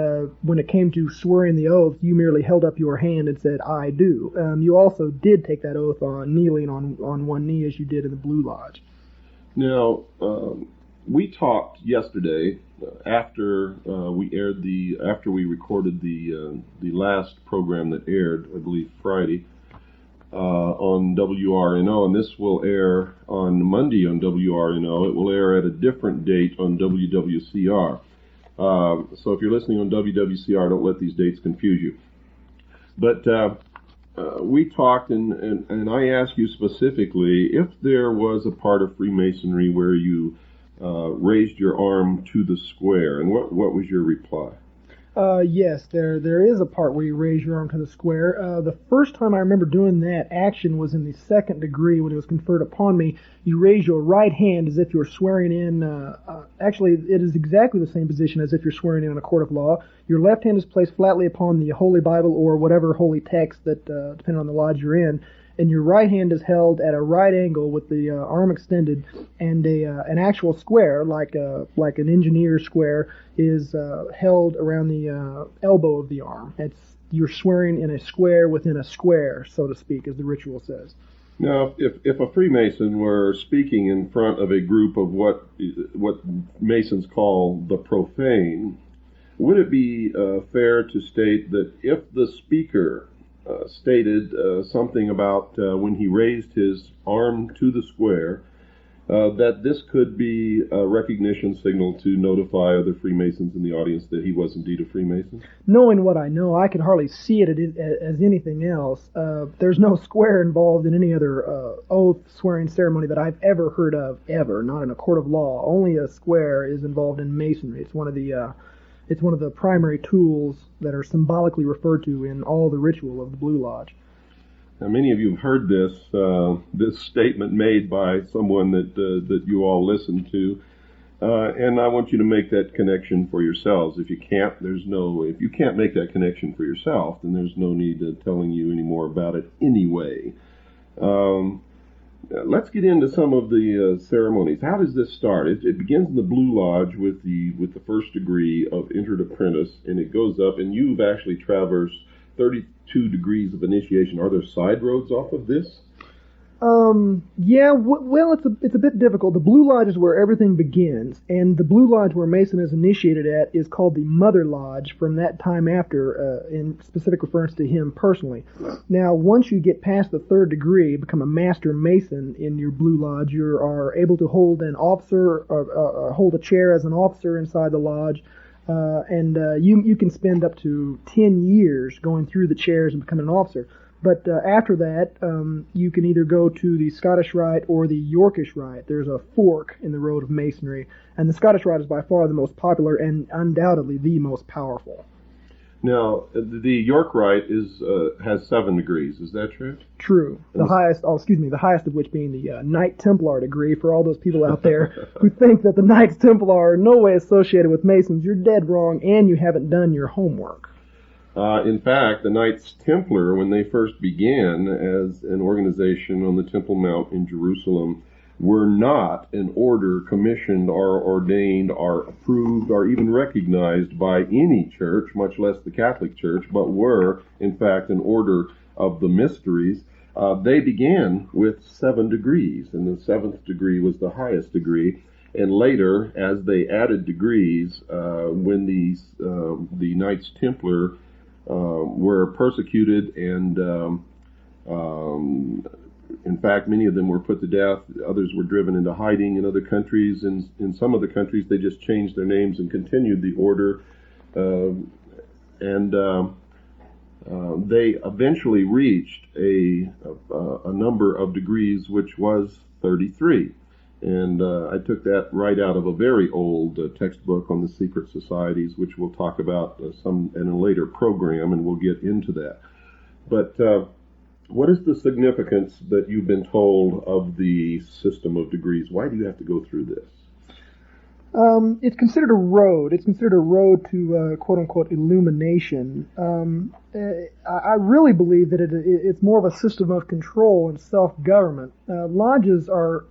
when it came to swearing the oath, you merely held up your hand and said, "I do." You also did take that oath on kneeling on one knee, as you did in the Blue Lodge. Now, we talked yesterday after we recorded the last program that aired, I believe Friday, on WRNO, and this will air on Monday on WRNO. It will air at a different date on WWCR. So if you're listening on WWCR, don't let these dates confuse you. But we talked, and I asked you specifically if there was a part of Freemasonry where you raised your arm to the square, and what was your reply? Yes, there is a part where you raise your arm to the square. The first time I remember doing that action was in the second degree when it was conferred upon me. You raise your right hand as if you were swearing in. Actually, it is exactly the same position as if you're swearing in a court of law. Your left hand is placed flatly upon the Holy Bible or whatever holy text that, depending on the lodge you're in, and your right hand is held at a right angle with the arm extended, and an actual square, like an engineer square, is held around the elbow of the arm. You're swearing in a square within a square, so to speak, as the ritual says. Now, if a Freemason were speaking in front of a group of what Masons call the profane, would it be fair to state that if the speaker stated something about when he raised his arm to the square, that this could be a recognition signal to notify other Freemasons in the audience that he was indeed a Freemason? Knowing what I know, I could hardly see it as anything else. There's no square involved in any other oath swearing ceremony that I've ever heard of, ever, not in a court of law. Only a square is involved in Masonry. It's one of the primary tools that are symbolically referred to in all the ritual of the Blue Lodge. Now, many of you have heard this statement made by someone that you all listen to, and I want you to make that connection for yourselves. If you can't make that connection for yourself, then there's no need to telling you any more about it anyway. Let's get into some of the ceremonies. How does this start? It begins in the Blue Lodge with the first degree of entered apprentice, and it goes up, and you've actually traversed 32 degrees of initiation. Are there side roads off of this? Yeah, well, it's a bit difficult. The Blue Lodge is where everything begins, and the Blue Lodge where Mason is initiated at is called the Mother Lodge from that time after, in specific reference to him personally. Now, once you get past the third degree, become a Master Mason in your Blue Lodge, you are able to hold an officer, or hold a chair as an officer inside the lodge, and you can spend up to 10 years going through the chairs and becoming an officer. But after that, you can either go to the Scottish Rite or the Yorkish Rite. There's a fork in the road of Masonry, and the Scottish Rite is by far the most popular and undoubtedly the most powerful. Now, the York Rite has 7 degrees. Is that true? True. The highest of which being the Knight Templar degree. For all those people out there who think that the Knights Templar are in no way associated with Masons, you're dead wrong, and you haven't done your homework. In fact, the Knights Templar, when they first began as an organization on the Temple Mount in Jerusalem, were not an order commissioned or ordained or approved or even recognized by any church, much less the Catholic Church, but were, in fact, an order of the mysteries. They began with 7 degrees, and the 7th degree was the highest degree. And later, as they added degrees, when the Knights Templar were persecuted and In fact, many of them were put to death. Others were driven into hiding in other countries. In some of the countries, they just changed their names and continued the order. They eventually reached a number of degrees, which was 33. And I took that right out of a very old textbook on the secret societies, which we'll talk about some in a later program, and we'll get into that. But what is the significance that you've been told of the system of degrees? Why do you have to go through this? It's considered a road. It's considered a road to quote-unquote illumination. I really believe that it's more of a system of control and self-government. Lodges are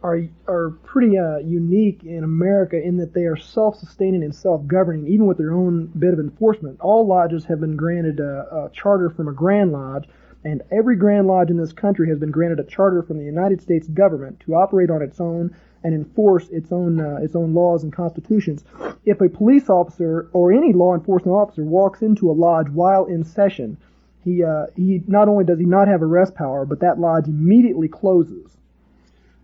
pretty unique in America in that they are self-sustaining and self-governing, even with their own bit of enforcement. All lodges have been granted a charter from a Grand Lodge, and every Grand Lodge in this country has been granted a charter from the United States government to operate on its own and enforce its own laws and constitutions. If a police officer or any law enforcement officer walks into a lodge while in session, he not only does he not have arrest power, but that lodge immediately closes.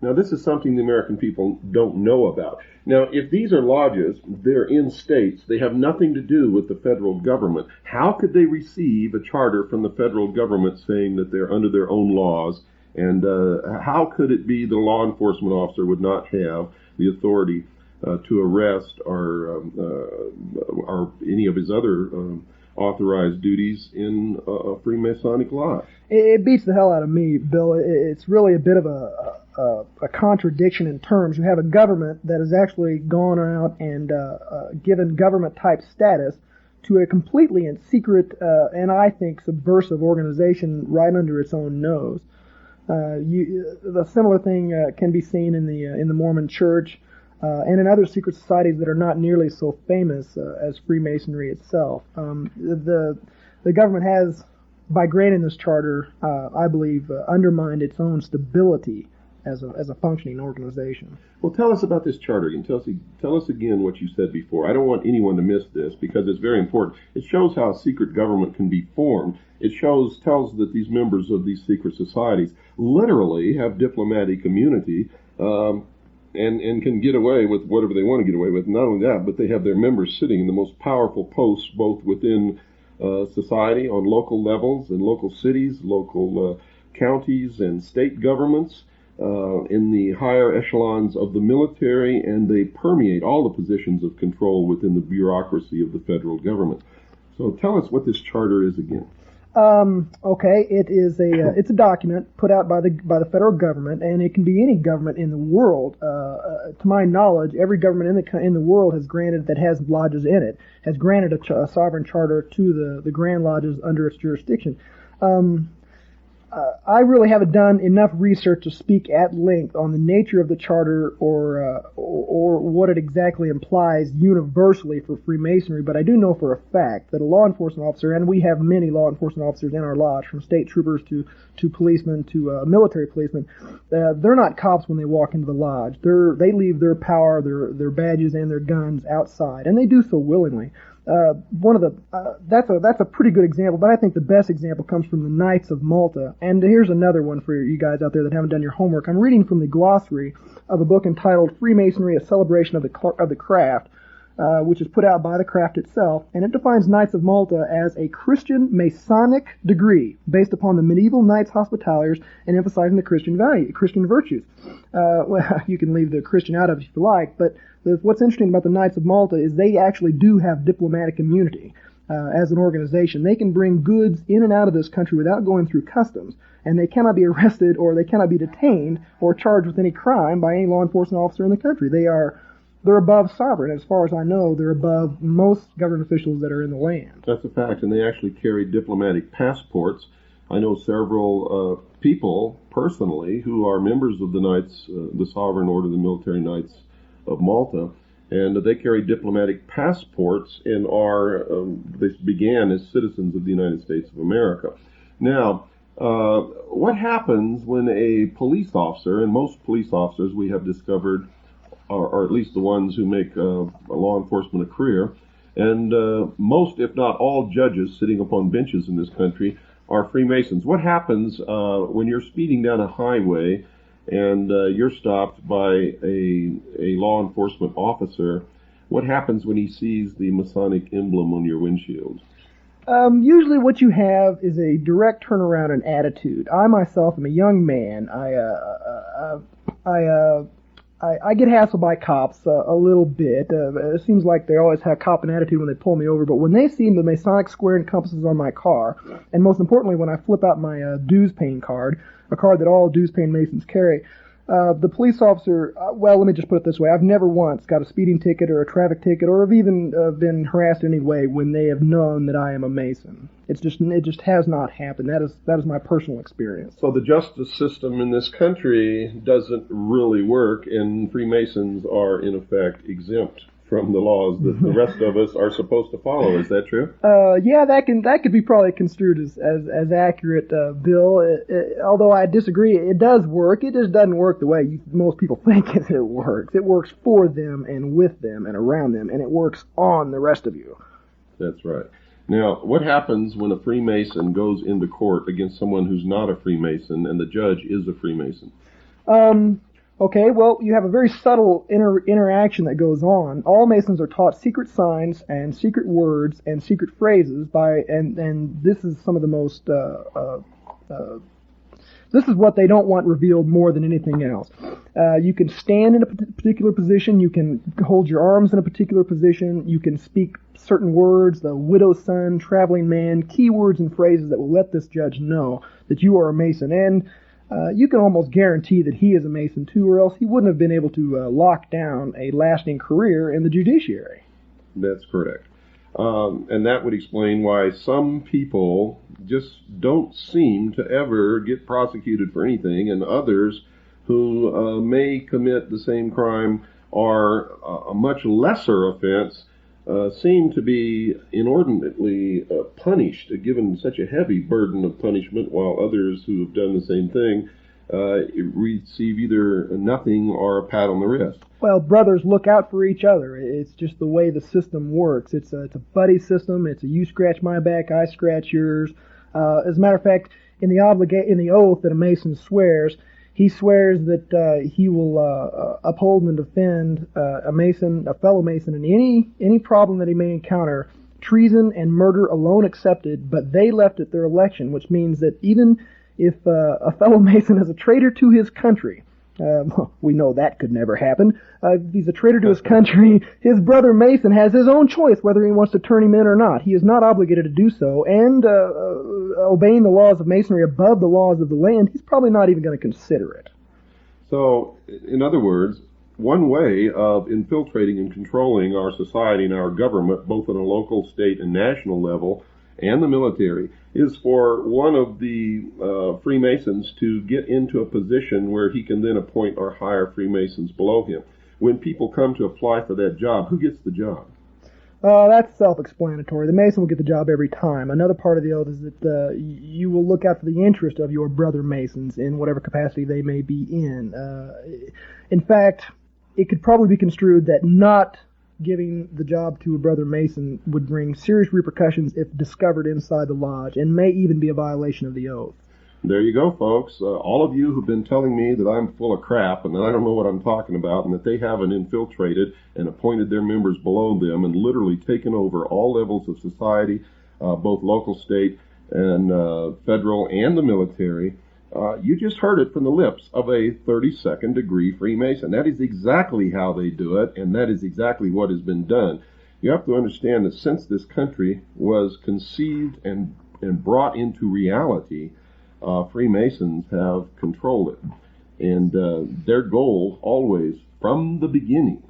Now, this is something the American people don't know about. Now, if these are lodges, they're in states, they have nothing to do with the federal government. How could they receive a charter from the federal government saying that they're under their own laws? And how could it be the law enforcement officer would not have the authority to arrest or any of his other authorized duties in a Freemasonic lodge? It beats the hell out of me, Bill. It's really a bit of a contradiction in terms. You have a government that has actually gone out and given government-type status to a completely and secret and I think subversive organization right under its own nose. The similar thing can be seen in the Mormon Church and in other secret societies that are not nearly so famous as Freemasonry itself. The government has, by granting this charter, I believe, undermined its own stability as a functioning organization. Well, tell us about this charter again. Tell us again what you said before. I don't want anyone to miss this because it's very important. It shows how a secret government can be formed. It tells that these members of these secret societies literally have diplomatic immunity and can get away with whatever they want to get away with. Not only that, but they have their members sitting in the most powerful posts both within society on local levels and local cities, local counties and state governments, in the higher echelons of the military, and they permeate all the positions of control within the bureaucracy of the federal government. So tell us what this charter is again. Okay, it's a document put out by the federal government, and it can be any government in the world. To my knowledge, every government in the world has granted that has lodges in it has granted a sovereign charter to the Grand Lodges under its jurisdiction. I really haven't done enough research to speak at length on the nature of the charter or what it exactly implies universally for Freemasonry, but I do know for a fact that a law enforcement officer, and we have many law enforcement officers in our lodge, from state troopers to policemen to military policemen, they're not cops when they walk into the lodge. They leave their power, their badges, and their guns outside, and they do so willingly. That's a pretty good example, but I think the best example comes from the Knights of Malta. And here's another one for you guys out there that haven't done your homework. I'm reading from the glossary of a book entitled Freemasonry, A Celebration of the Craft, which is put out by the craft itself, and it defines Knights of Malta as a Christian Masonic degree based upon the medieval Knights Hospitallers and emphasizing the Christian virtues. Well, you can leave the Christian out of it if you like, but what's interesting about the Knights of Malta is they actually do have diplomatic immunity as an organization. They can bring goods in and out of this country without going through customs, and they cannot be arrested or they cannot be detained or charged with any crime by any law enforcement officer in the country. They're above sovereign. As far as I know, they're above most government officials that are in the land. That's a fact, and they actually carry diplomatic passports. I know several people personally who are members of the Knights, the Sovereign Order of the Military Knights of Malta, and they carry diplomatic passports and they began as citizens of the United States of America. Now, what happens when a police officer, and most police officers we have discovered, or at least the ones who make law enforcement a career, and most, if not all, judges sitting upon benches in this country are Freemasons. What happens when you're speeding down a highway and you're stopped by a law enforcement officer? What happens when he sees the Masonic emblem on your windshield? Usually what you have is a direct turnaround in attitude. I myself am a young man. I get hassled by cops a little bit. It seems like they always have cop an attitude when they pull me over, but when they see the Masonic square and compasses on my car, and most importantly when I flip out my dues paying card, a card that all dues paying Masons carry, the police officer, well, let me just put it this way. I've never once got a speeding ticket or a traffic ticket or have even been harassed in any way when they have known that I am a Mason. It just has not happened. That is my personal experience. So the justice system in this country doesn't really work, and Freemasons are, in effect, exempt from the laws that the rest of us are supposed to follow. Is that true? Yeah, that could be probably construed as accurate, Bill. Although I disagree, it does work. It just doesn't work the way most people think it works. It works for them and with them and around them, and it works on the rest of you. That's right. Now, what happens when a Freemason goes into court against someone who's not a Freemason and the judge is a Freemason? Okay, well, you have a very subtle interaction that goes on. All Masons are taught secret signs and secret words and secret phrases and this is some of the most, this is what they don't want revealed more than anything else. You can stand in a particular position, you can hold your arms in a particular position, you can speak certain words, the widow's son, traveling man, keywords and phrases that will let this judge know that you are a Mason. And you can almost guarantee that he is a Mason too, or else he wouldn't have been able to lock down a lasting career in the judiciary. That's correct. And that would explain why some people just don't seem to ever get prosecuted for anything, and others who may commit the same crime or a much lesser offense seem to be inordinately punished, given such a heavy burden of punishment, while others who have done the same thing receive either nothing or a pat on the wrist. Well, brothers look out for each other. It's just the way the system works. It's a buddy system. It's a you scratch my back, I scratch yours. As a matter of fact, in the oath that a Mason swears, he swears that he will uphold and defend a fellow Mason in any problem that he may encounter, treason and murder alone excepted, but they left at their election, which means that even if a fellow Mason is a traitor to his country, we know that could never happen. If he's a traitor to his country, his brother Mason has his own choice whether he wants to turn him in or not. He is not obligated to do so, and obeying the laws of Masonry above the laws of the land, he's probably not even going to consider it. So, in other words, one way of infiltrating and controlling our society and our government, both on a local, state, and national level, and the military, is for one of the Freemasons to get into a position where he can then appoint or hire Freemasons below him. When people come to apply for that job, who gets the job? That's self-explanatory. The Mason will get the job every time. Another part of the oath is that you will look out for the interest of your brother Masons in whatever capacity they may be in. In fact, it could probably be construed that not giving the job to a brother Mason would bring serious repercussions if discovered inside the lodge, and may even be a violation of the oath. There you go, folks. All of you who've been telling me that I'm full of crap and that I don't know what I'm talking about and that they haven't infiltrated and appointed their members below them and literally taken over all levels of society, both local, state, and federal, and the military, you just heard it from the lips of a 32nd degree Freemason. That is exactly how they do it, and that is exactly what has been done. You have to understand that since this country was conceived and brought into reality, Freemasons have controlled it. And their goal always, from the beginning,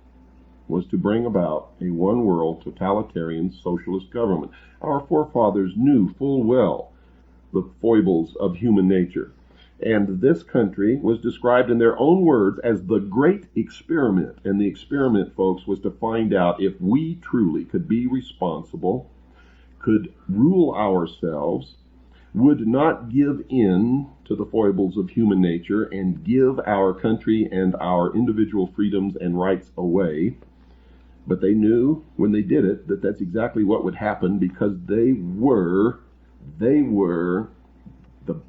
was to bring about a one-world totalitarian socialist government. Our forefathers knew full well the foibles of human nature. And this country was described in their own words as the great experiment. And the experiment, folks, was to find out if we truly could be responsible, could rule ourselves, would not give in to the foibles of human nature and give our country and our individual freedoms and rights away. But they knew when they did it that that's exactly what would happen, because they were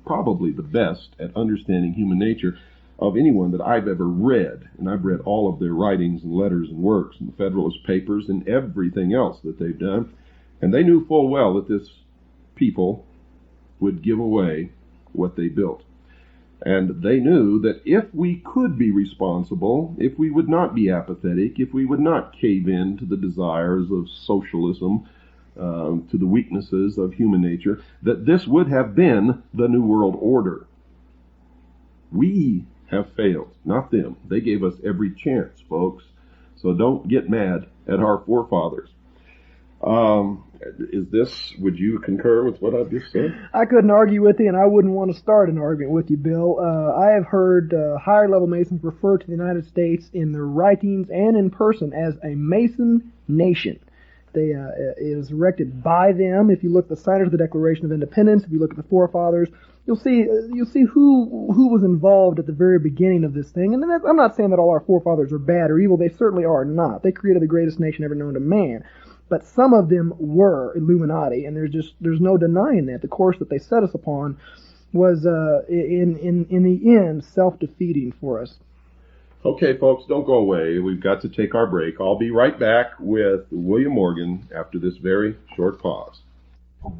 probably the best at understanding human nature of anyone that I've ever read. And I've read all of their writings and letters and works and the Federalist Papers and everything else that they've done. And they knew full well that this people would give away what they built. And they knew that if we could be responsible, if we would not be apathetic, if we would not cave in to the desires of socialism, to the weaknesses of human nature, that this would have been the New World Order. We have failed, not them. They gave us every chance, folks. So don't get mad at our forefathers. Would you concur with what I've just said? I couldn't argue with you, and I wouldn't want to start an argument with you, Bill. I have heard higher level Masons refer to the United States in their writings and in person as a Mason nation. It is erected by them. If you look at the signers of the Declaration of Independence, if you look at the forefathers, you'll see who was involved at the very beginning of this thing. And I'm not saying that all our forefathers are bad or evil. They certainly are not. They created the greatest nation ever known to man. But some of them were Illuminati, and there's no denying that. The course that they set us upon was in the end self-defeating for us. Okay, folks, don't go away. We've got to take our break. I'll be right back with William Morgan after this very short pause.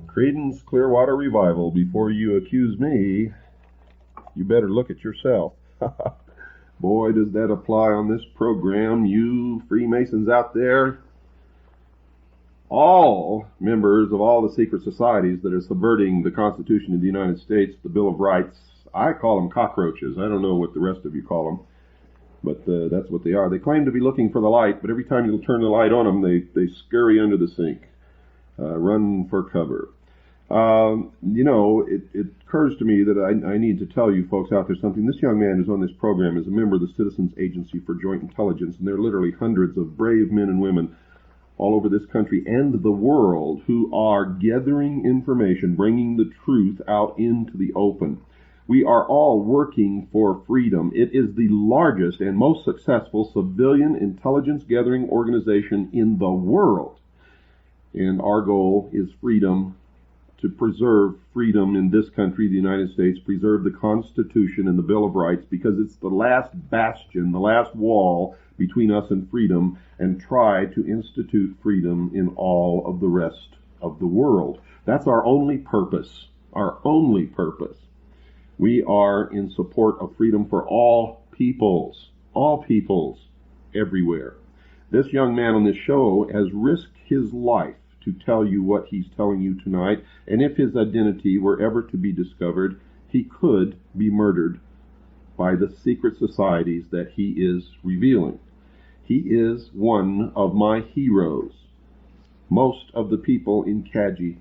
Creedence Clearwater Revival. Before you accuse me, you better look at yourself. Boy, does that apply on this program. You Freemasons out there, all members of all the secret societies that are subverting the Constitution of the United States, the Bill of Rights, I call them cockroaches. I don't know what the rest of you call them, but that's what they are. They claim to be looking for the light, but every time you turn the light on them, they scurry under the sink, run for cover. It occurs to me that I need to tell you folks out there something. This young man who's on this program is a member of the Citizens Agency for Joint Intelligence, and there are literally hundreds of brave men and women all over this country and the world who are gathering information, bringing the truth out into the open. We are all working for freedom. It is the largest and most successful civilian intelligence gathering organization in the world. And our goal is freedom, to preserve freedom in this country, the United States, preserve the Constitution and the Bill of Rights, because it's the last bastion, the last wall between us and freedom, and try to institute freedom in all of the rest of the world. That's our only purpose, our only purpose. We are in support of freedom for all peoples everywhere. This young man on this show has risked his life to tell you what he's telling you tonight, and if his identity were ever to be discovered, he could be murdered by the secret societies that he is revealing. He is one of my heroes. Most of the people in Kaji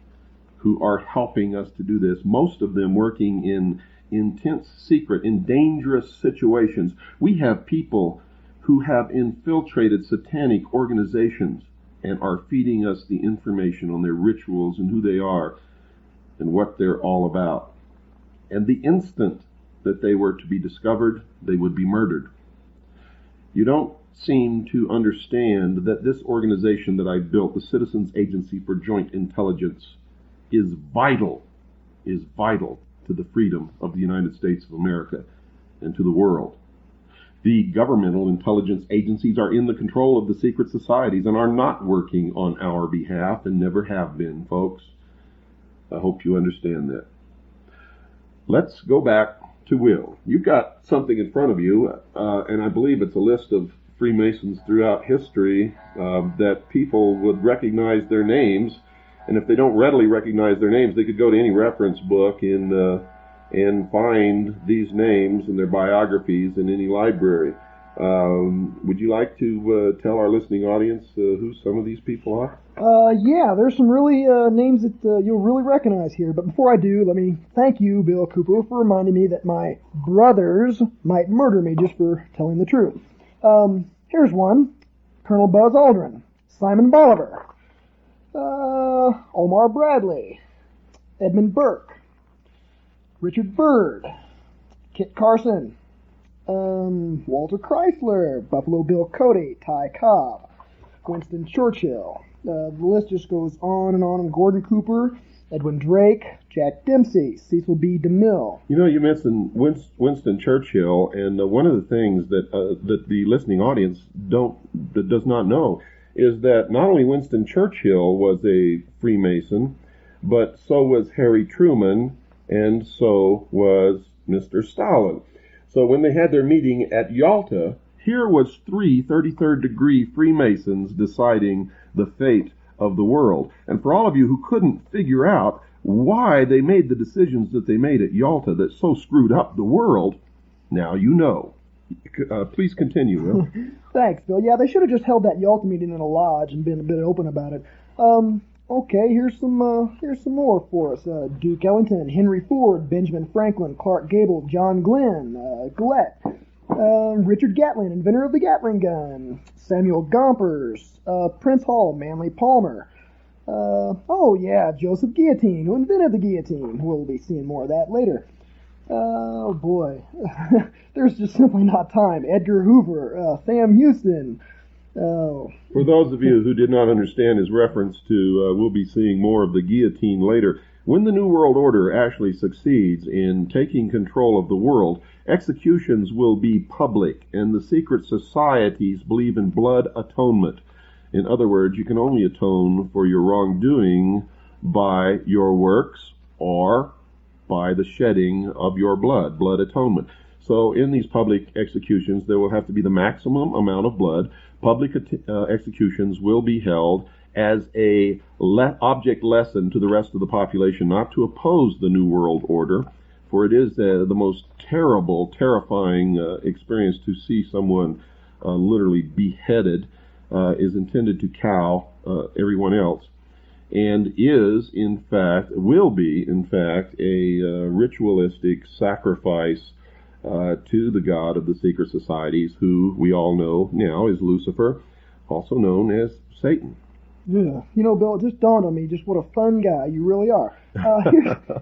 who are helping us to do this, most of them working in intense secret, in dangerous situations. We have people who have infiltrated satanic organizations and are feeding us the information on their rituals and who they are and what they're all about. And the instant that they were to be discovered, they would be murdered. You don't seem to understand that this organization that I built, the Citizens Agency for Joint Intelligence, is vital to the freedom of the United States of America and to the world. The governmental intelligence agencies are in the control of the secret societies and are not working on our behalf and never have been, folks. I hope you understand that. Let's go back to Will. You've got something in front of you, and I believe it's a list of Freemasons throughout history that people would recognize their names, and if they don't readily recognize their names, they could go to any reference book and find these names and their biographies in any library. Would you like to tell our listening audience who some of these people are? Yeah, there's some really names that you'll really recognize here. But before I do, let me thank you, Bill Cooper, for reminding me that my brothers might murder me just for telling the truth. Here's one. Colonel Buzz Aldrin, Simon Bolivar, Omar Bradley, Edmund Burke, Richard Byrd, Kit Carson, Walter Chrysler, Buffalo Bill Cody, Ty Cobb, Winston Churchill. The list just goes on and on. And Gordon Cooper, Edwin Drake, Jack Dempsey, Cecil B. DeMille. You know, you mentioned Winston Churchill, and one of the things that the listening audience does not know is that not only Winston Churchill was a Freemason, but so was Harry Truman, and so was Mr. Stalin. So when they had their meeting at Yalta, here was three 33rd degree Freemasons deciding the fate of the world. And for all of you who couldn't figure out why they made the decisions that they made at Yalta that so screwed up the world, now you know. Please continue, Will. Thanks, Bill. Yeah, they should have just held that Yalta meeting in a lodge and been a bit open about it. Okay, here's some more for us. Duke Ellington, Henry Ford, Benjamin Franklin, Clark Gable, John Glenn, Gillette, Richard Gatlin, inventor of the Gatling gun, Samuel Gompers, Prince Hall, Manly Palmer. Joseph Guillotine, who invented the guillotine. We'll be seeing more of that later. Oh boy, there's just simply not time. Edgar Hoover, Sam Houston. Oh. For those of you who did not understand his reference to, we'll be seeing more of the guillotine later. When the New World Order actually succeeds in taking control of the world, executions will be public, and the secret societies believe in blood atonement. In other words, you can only atone for your wrongdoing by your works or by the shedding of your blood atonement. So in these public executions, there will have to be the maximum amount of blood. Public executions will be held as a object lesson to the rest of the population, not to oppose the New World Order, for it is the most terrifying experience to see someone literally beheaded, is intended to cow everyone else, and will be, in fact, a ritualistic sacrifice to the god of the secret societies, who we all know now is Lucifer, also known as Satan. Yeah, you know, Bill, it just dawned on me just what a fun guy you really are.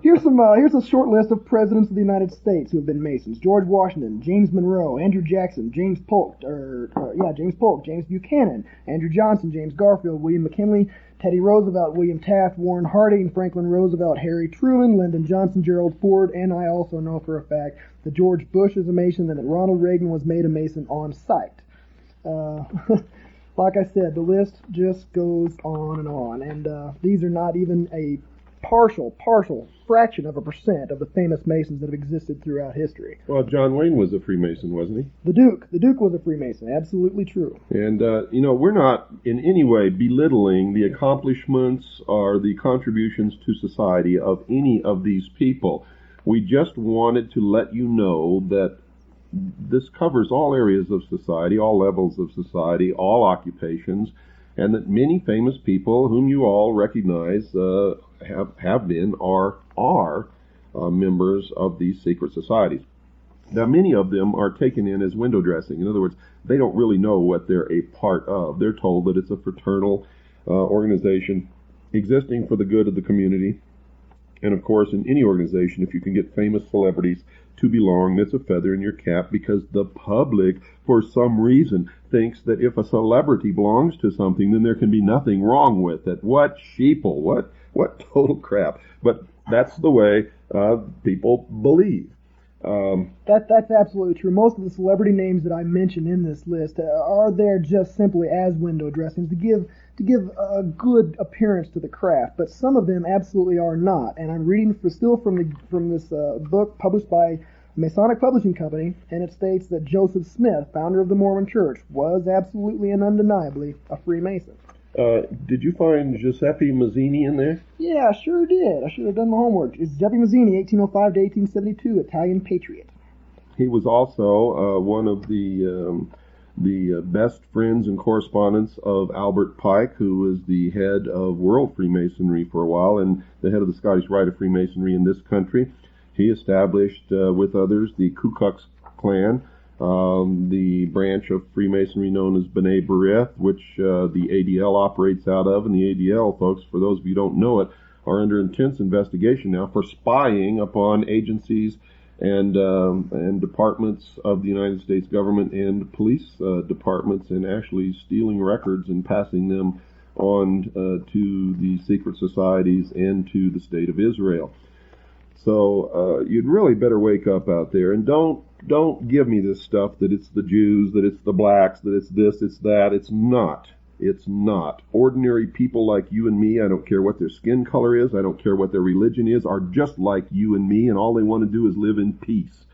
Here's a short list of presidents of the United States who have been Masons: George Washington, James Monroe, Andrew Jackson, James Polk, James Buchanan, Andrew Johnson, James Garfield, William McKinley, Teddy Roosevelt, William Taft, Warren Harding, Franklin Roosevelt, Harry Truman, Lyndon Johnson, Gerald Ford, and I also know for a fact that George Bush is a Mason and that Ronald Reagan was made a Mason on sight. Like I said, the list just goes on, and these are not even a partial fraction of a percent of the famous Masons that have existed throughout history. Well, John Wayne was a Freemason, wasn't he? The Duke was a Freemason, absolutely true. And, we're not in any way belittling the accomplishments or the contributions to society of any of these people. We just wanted to let you know that this covers all areas of society, all levels of society, all occupations, and that many famous people whom you all recognize have been or are members of these secret societies. Now, many of them are taken in as window dressing. In other words, they don't really know what they're a part of. They're told that it's a fraternal organization existing for the good of the community. And of course, in any organization, if you can get famous celebrities to belong, that's a feather in your cap, because the public, for some reason, thinks that if a celebrity belongs to something, then there can be nothing wrong with it. What sheeple, what total crap. But that's the way people believe. That's absolutely true. Most of the celebrity names that I mentioned in this list are there just simply as window dressings to give a good appearance to the craft, but some of them absolutely are not. And I'm reading from this book published by Masonic Publishing Company, and it states that Joseph Smith, founder of the Mormon Church, was absolutely and undeniably a Freemason. Did you find Giuseppe Mazzini in there? Yeah, I sure did. I should have done my homework. It's Giuseppe Mazzini, 1805 to 1872, Italian patriot. He was also one of the best friends and correspondents of Albert Pike, who was the head of World Freemasonry for a while and the head of the Scottish Rite of Freemasonry in this country. He established, with others, the Ku Klux Klan, the branch of Freemasonry known as B'nai B'rith, which the ADL operates out of. And the ADL, folks, for those of you who don't know it, are under intense investigation now for spying upon agencies and departments of the United States government and police departments, and actually stealing records and passing them on to the secret societies and to the state of Israel. So you'd really better wake up out there, and don't give me this stuff that it's the Jews, that it's the blacks, that it's this, it's that. It's not. It's not. Ordinary people like you and me, I don't care what their skin color is, I don't care what their religion is, are just like you and me, and all they want to do is live in peace.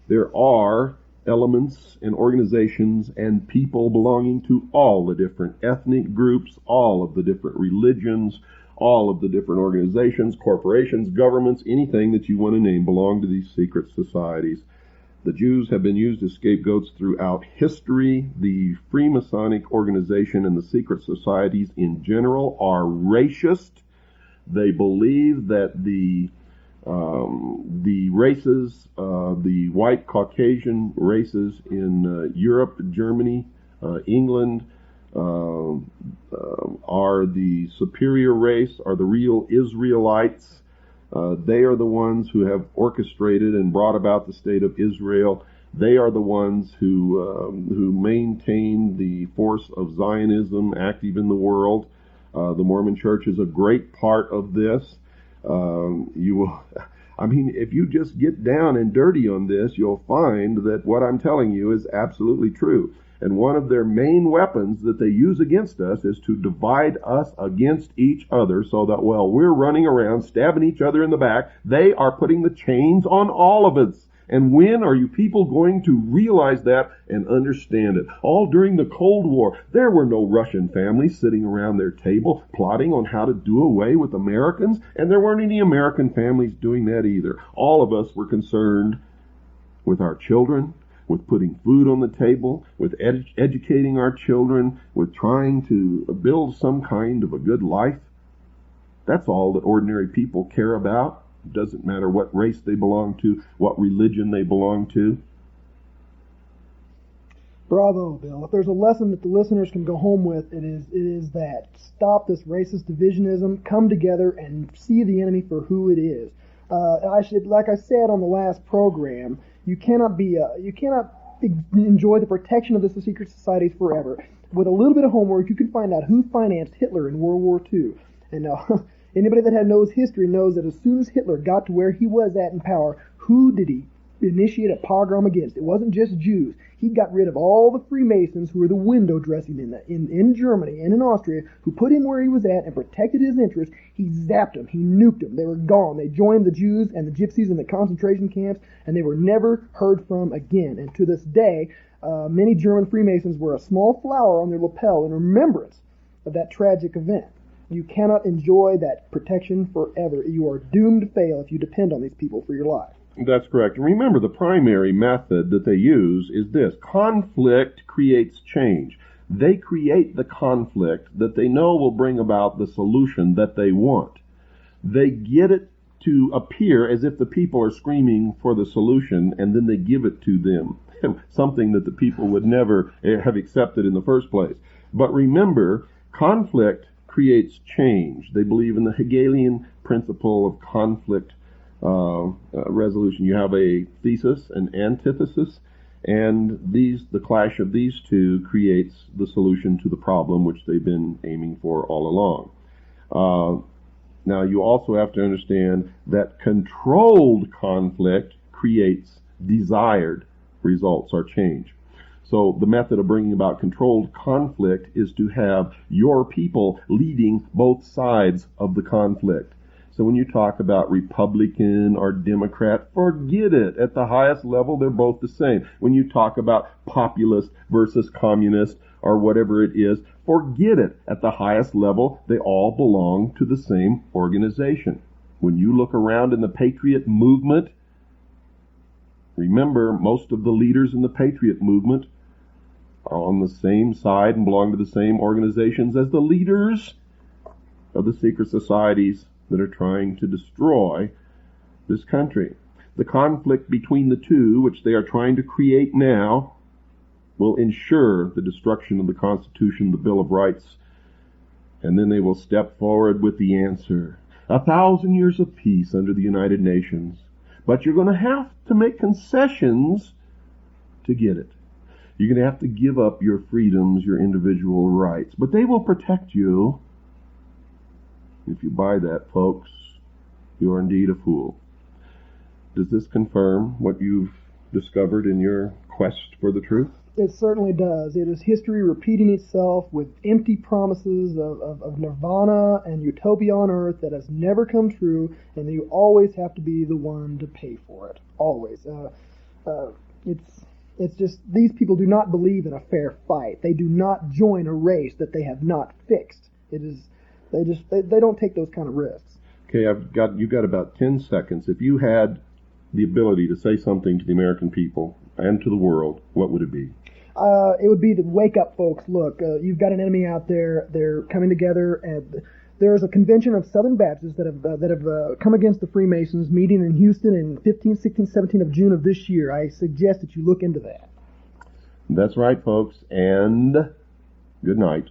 There are elements and organizations and people belonging to all the different ethnic groups, all of the different religions, all of the different organizations, corporations, governments, anything that you want to name belong to these secret societies. The Jews have been used as scapegoats throughout history. The Freemasonic organization and the secret societies in general are racist. They believe that the races, the white Caucasian races in Europe, Germany, England, are the superior race, are the real Israelites. They are the ones who have orchestrated and brought about the state of Israel. They are the ones who maintain the force of Zionism active in the world. The Mormon Church is a great part of this. If you just get down and dirty on this, you'll find that what I'm telling you is absolutely true. And one of their main weapons that they use against us is to divide us against each other, so that while we're running around stabbing each other in the back, they are putting the chains on all of us. And when are you people going to realize that and understand it? All during the Cold War, there were no Russian families sitting around their table plotting on how to do away with Americans, and there weren't any American families doing that either. All of us were concerned with our children, with putting food on the table, with educating our children, with trying to build some kind of a good life. That's all that ordinary people care about. It doesn't matter what race they belong to, what religion they belong to. Bravo, Bill. If there's a lesson that the listeners can go home with, it is that stop this racist divisionism, come together and see the enemy for who it is. Like I said on the last program, you cannot enjoy the protection of the secret societies forever. With a little bit of homework, you can find out who financed Hitler in World War II. And anybody that knows history knows that as soon as Hitler got to where he was at in power, who did he initiate a pogrom against? It wasn't just Jews. He got rid of all the Freemasons who were the window dressing in Germany and in Austria, who put him where he was at and protected his interests. He zapped them. He nuked them. They were gone. They joined the Jews and the Gypsies in the concentration camps, and they were never heard from again. And to this day, many German Freemasons wear a small flower on their lapel in remembrance of that tragic event. You cannot enjoy that protection forever. You are doomed to fail if you depend on these people for your life. That's correct. And remember, the primary method that they use is this. Conflict creates change. They create the conflict that they know will bring about the solution that they want. They get it to appear as if the people are screaming for the solution, and then they give it to them, something that the people would never have accepted in the first place. But remember, conflict creates change. They believe in the Hegelian principle of conflict resolution. You have a thesis, an antithesis, and the clash of these two creates the solution to the problem which they've been aiming for all along. Now, you also have to understand that controlled conflict creates desired results or change. So the method of bringing about controlled conflict is to have your people leading both sides of the conflict. So when you talk about Republican or Democrat, forget it. At the highest level, they're both the same. When you talk about populist versus communist or whatever it is, forget it. At the highest level, they all belong to the same organization. When you look around in the Patriot movement, remember, most of the leaders in the Patriot movement are on the same side and belong to the same organizations as the leaders of the secret societies that are trying to destroy this country. The conflict between the two, which they are trying to create now, will ensure the destruction of the Constitution, the Bill of Rights, and then they will step forward with the answer. 1,000 years of peace under the United Nations, but you're going to have to make concessions to get it. You're going to have to give up your freedoms, your individual rights. But they will protect you. If you buy that, folks, you are indeed a fool. Does this confirm what you've discovered in your quest for the truth? It certainly does. It is history repeating itself with empty promises of nirvana and utopia on earth that has never come true, and you always have to be the one to pay for it. Always. It's just, these people do not believe in a fair fight. They do not join a race that they have not fixed. They don't take those kind of risks. Okay, you've got about 10 seconds. If you had the ability to say something to the American people and to the world, what would it be? It would be to wake up, folks. Look, you've got an enemy out there. They're coming together, and there's a convention of Southern Baptists that have come against the Freemasons, meeting in Houston in 15, 16, 17 of June of this year. I suggest that you look into that. That's right, folks, and good night.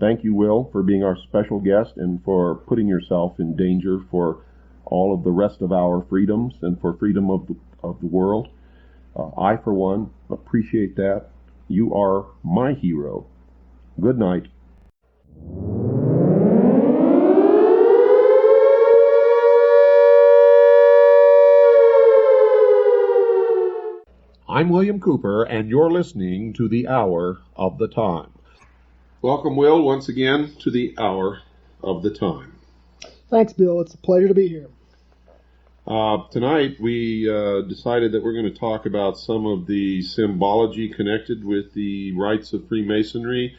Thank you, Will, for being our special guest and for putting yourself in danger for all of the rest of our freedoms and for freedom of the world. I, for one, appreciate that. You are my hero. Good night. I'm William Cooper, and you're listening to The Hour of the Time. Welcome, Will, once again to The Hour of the Time. Thanks, Bill. It's a pleasure to be here. Tonight we decided that we're going to talk about some of the symbology connected with the rites of Freemasonry,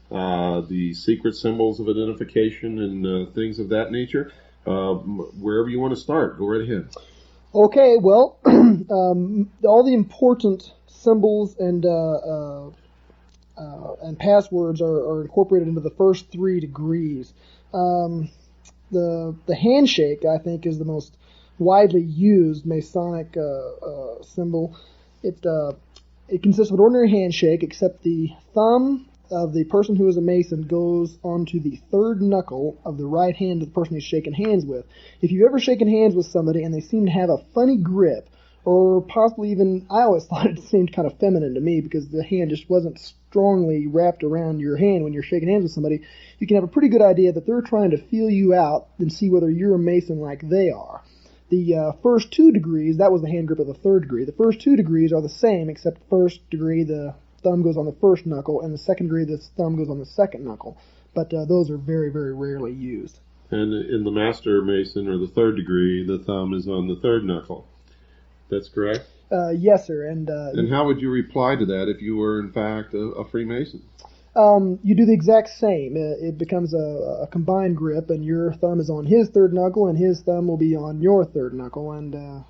the secret symbols of identification and things of that nature. Wherever you want to start, go right ahead. Okay, well, all the important symbols and passwords are incorporated into the first 3 degrees. The handshake, I think, is the most widely used Masonic symbol. It consists of an ordinary handshake, except the thumb of the person who is a Mason goes onto the third knuckle of the right hand of the person he's shaking hands with. If you've ever shaken hands with somebody and they seem to have a funny grip, or possibly even, I always thought it seemed kind of feminine to me because the hand just wasn't strongly wrapped around your hand when you're shaking hands with somebody, you can have a pretty good idea that they're trying to feel you out and see whether you're a Mason like they are. The first 2 degrees, that was the hand grip of the 3rd degree. The first 2 degrees are the same, except first degree the thumb goes on the first knuckle, and the 2nd degree the thumb goes on the 2nd knuckle. But those are very, very rarely used. And in the Master Mason, or the 3rd degree, the thumb is on the 3rd knuckle. That's correct? Yes, sir. And how would you reply to that if you were, in fact, a Freemason? You do the exact same. It becomes a combined grip, and your thumb is on his 3rd knuckle, and his thumb will be on your 3rd knuckle, and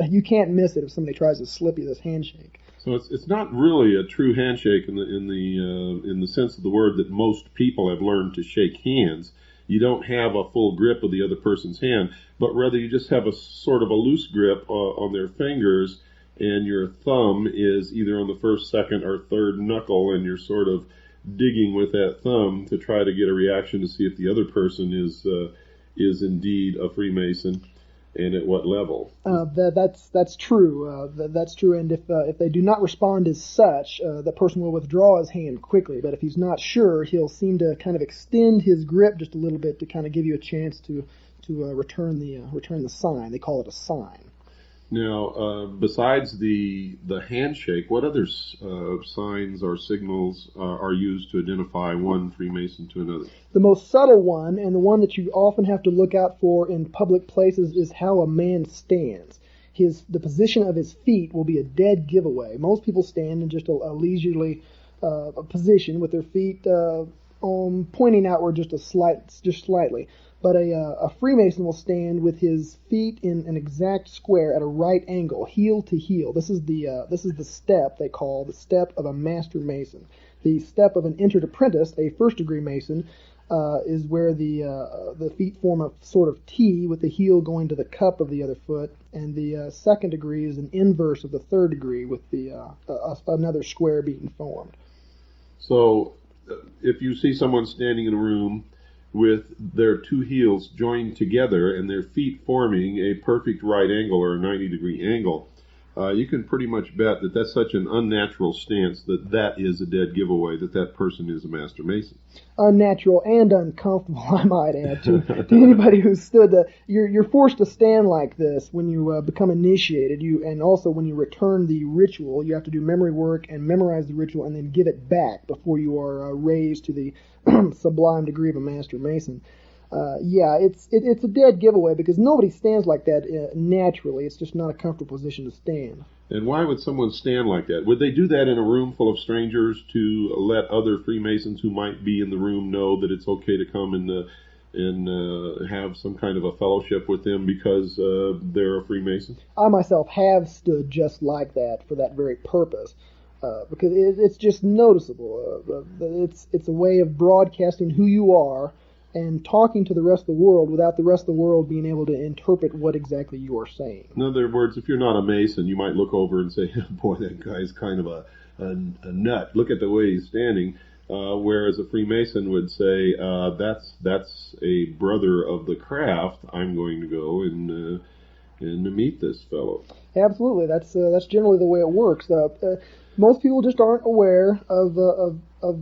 you can't miss it if somebody tries to slip you this handshake. So it's not really a true handshake in the sense of the word that most people have learned to shake hands. You don't have a full grip of the other person's hand, but rather you just have a sort of a loose grip on their fingers, and your thumb is either on the 1st, 2nd, or 3rd knuckle, and you're sort of digging with that thumb to try to get a reaction to see if the other person is indeed a Freemason, and at what level. That's true. That's true. And if they do not respond as such, the person will withdraw his hand quickly. But if he's not sure, he'll seem to kind of extend his grip just a little bit to kind of give you a chance to return the sign. They call it a sign. Now, besides the handshake, what other signs or signals are used to identify one Freemason to another? The most subtle one, and the one that you often have to look out for in public places, is how a man stands. The position of his feet will be a dead giveaway. Most people stand in just a leisurely position with their feet pointing outward just slightly. But a Freemason will stand with his feet in an exact square at a right angle, heel to heel. This is the step they call the step of a Master Mason. The step of an entered apprentice, a 1st degree Mason, is where the feet form a sort of T with the heel going to the cup of the other foot, and the 2nd degree is an inverse of the 3rd degree with another square being formed. So, if you see someone standing in a room with their 2 heels joined together and their feet forming a perfect right angle or a 90-degree angle, you can pretty much bet that that's such an unnatural stance that is a dead giveaway that person is a Master Mason. Unnatural and uncomfortable, I might add, to anybody who's stood you're forced to stand like this when you become initiated. And also when you return the ritual, you have to do memory work and memorize the ritual and then give it back before you are raised to the sublime degree of a Master Mason. It's a dead giveaway because nobody stands like that naturally. It's just not a comfortable position to stand. And why would someone stand like that? Would they do that in a room full of strangers to let other Freemasons who might be in the room know that it's okay to come and have some kind of a fellowship with them because they're a Freemason? I myself have stood just like that for that very purpose. Because it's just noticeable. It's a way of broadcasting who you are and talking to the rest of the world without the rest of the world being able to interpret what exactly you are saying. In other words, if you're not a Mason, you might look over and say, boy, that guy's kind of a nut. Look at the way he's standing. Whereas a Freemason would say, that's a brother of the craft. I'm going to go and meet this fellow. Absolutely. That's generally the way it works. Most people just aren't aware of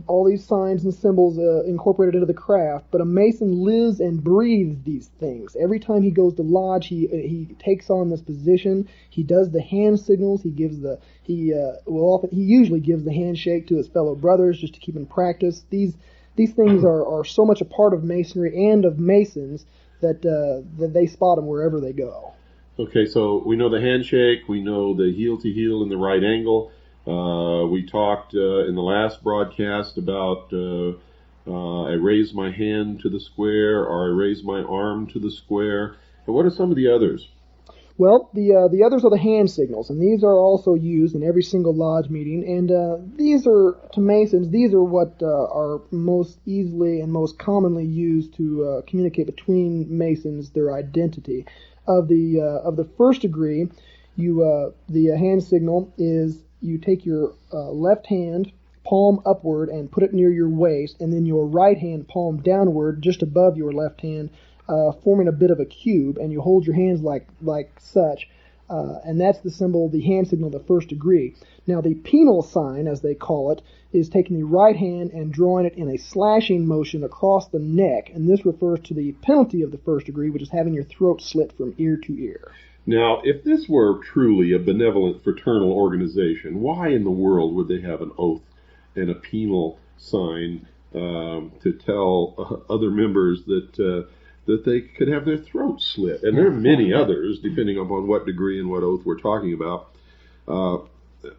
all these signs and symbols incorporated into the craft, but a Mason lives and breathes these things. Every time he goes to lodge, he takes on this position. He does the hand signals. He usually gives the handshake to his fellow brothers just to keep in practice. These things are so much a part of Masonry and of Masons that they spot them wherever they go. Okay, so we know the handshake. We know the heel to heel in the right angle. We talked in the last broadcast about I raise my hand to the square or I raise my arm to the square. And what are some of the others? Well, the others are the hand signals, and these are also used in every single lodge meeting. And these are, to Masons, these are what are most easily and most commonly used to communicate between Masons their identity. Of the first degree, the hand signal is you take your left hand, palm upward, and put it near your waist, and then your right hand, palm downward, just above your left hand, forming a bit of a cube, and you hold your hands like such, and that's the symbol, the hand signal of the first degree. Now, the penal sign, as they call it, is taking the right hand and drawing it in a slashing motion across the neck, and this refers to the penalty of the first degree, which is having your throat slit from ear to ear. Now, if this were truly a benevolent fraternal organization, why in the world would they have an oath and a penal sign to tell other members that they could have their throats slit? And there are many others, depending upon what degree and what oath we're talking about.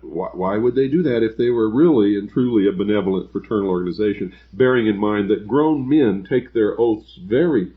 Why would they do that if they were really and truly a benevolent fraternal organization, bearing in mind that grown men take their oaths very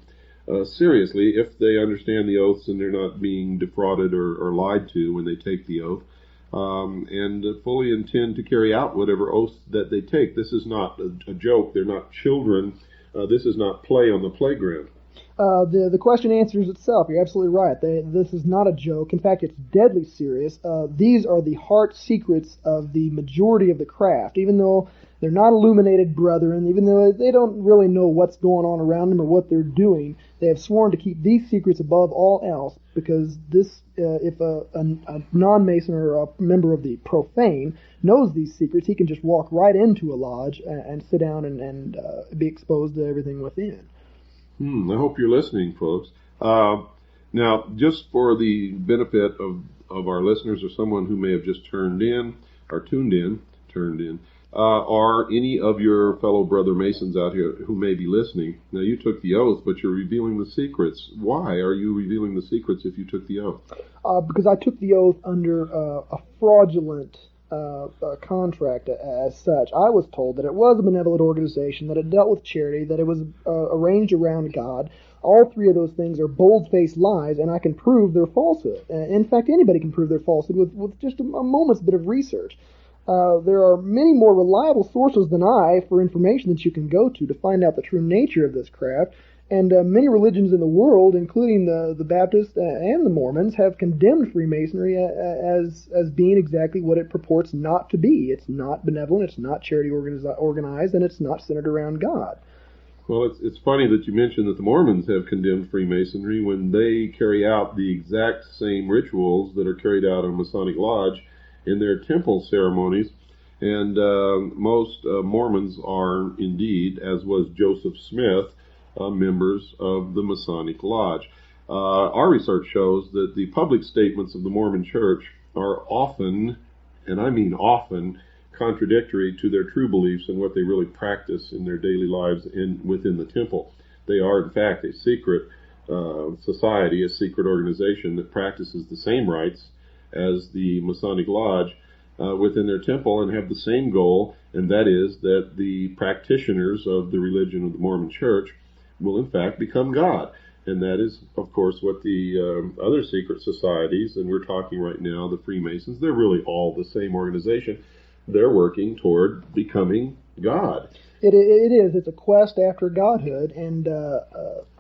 seriously if they understand the oaths and they're not being defrauded or lied to when they take the oath, and fully intend to carry out whatever oath that they take. This is not a joke. They're not children. This is not play on the playground. The question answers itself. You're absolutely right. This is not a joke. In fact, it's deadly serious. These are the heart secrets of the majority of the craft, even though they're not illuminated brethren, even though they don't really know what's going on around them or what they're doing. They have sworn to keep these secrets above all else because if a non-Mason or a member of the profane knows these secrets, he can just walk right into a lodge and sit down and be exposed to everything within. I hope you're listening, folks. Now, just for the benefit of our listeners or someone who may have just tuned in, are any of your fellow brother Masons out here who may be listening? Now, you took the oath, but you're revealing the secrets. Why are you revealing the secrets if you took the oath? Because I took the oath under a fraudulent contract as such. I was told that it was a benevolent organization, that it dealt with charity, that it was arranged around God. All three of those things are bold-faced lies, and I can prove their falsehood. In fact, anybody can prove their falsehood with just a moment's bit of research. There are many more reliable sources than I for information that you can go to find out the true nature of this craft. And many religions in the world, including the Baptists and the Mormons, have condemned Freemasonry as being exactly what it purports not to be. It's not benevolent, it's not charity organized, and it's not centered around God. Well, it's funny that you mentioned that the Mormons have condemned Freemasonry when they carry out the exact same rituals that are carried out in Masonic Lodge in their temple ceremonies. And most Mormons are indeed, as was Joseph Smith, members of the Masonic Lodge. Our research shows that the public statements of the Mormon Church are often, and I mean often, contradictory to their true beliefs and what they really practice in their daily lives within the temple. They are, in fact, a secret society, a secret organization that practices the same rites as the Masonic Lodge within their temple and have the same goal, and that is that the practitioners of the religion of the Mormon Church will, in fact, become God. And that is, of course, what the other secret societies, and we're talking right now, the Freemasons, they're really all the same organization. They're working toward becoming God. It is. It's a quest after godhood, and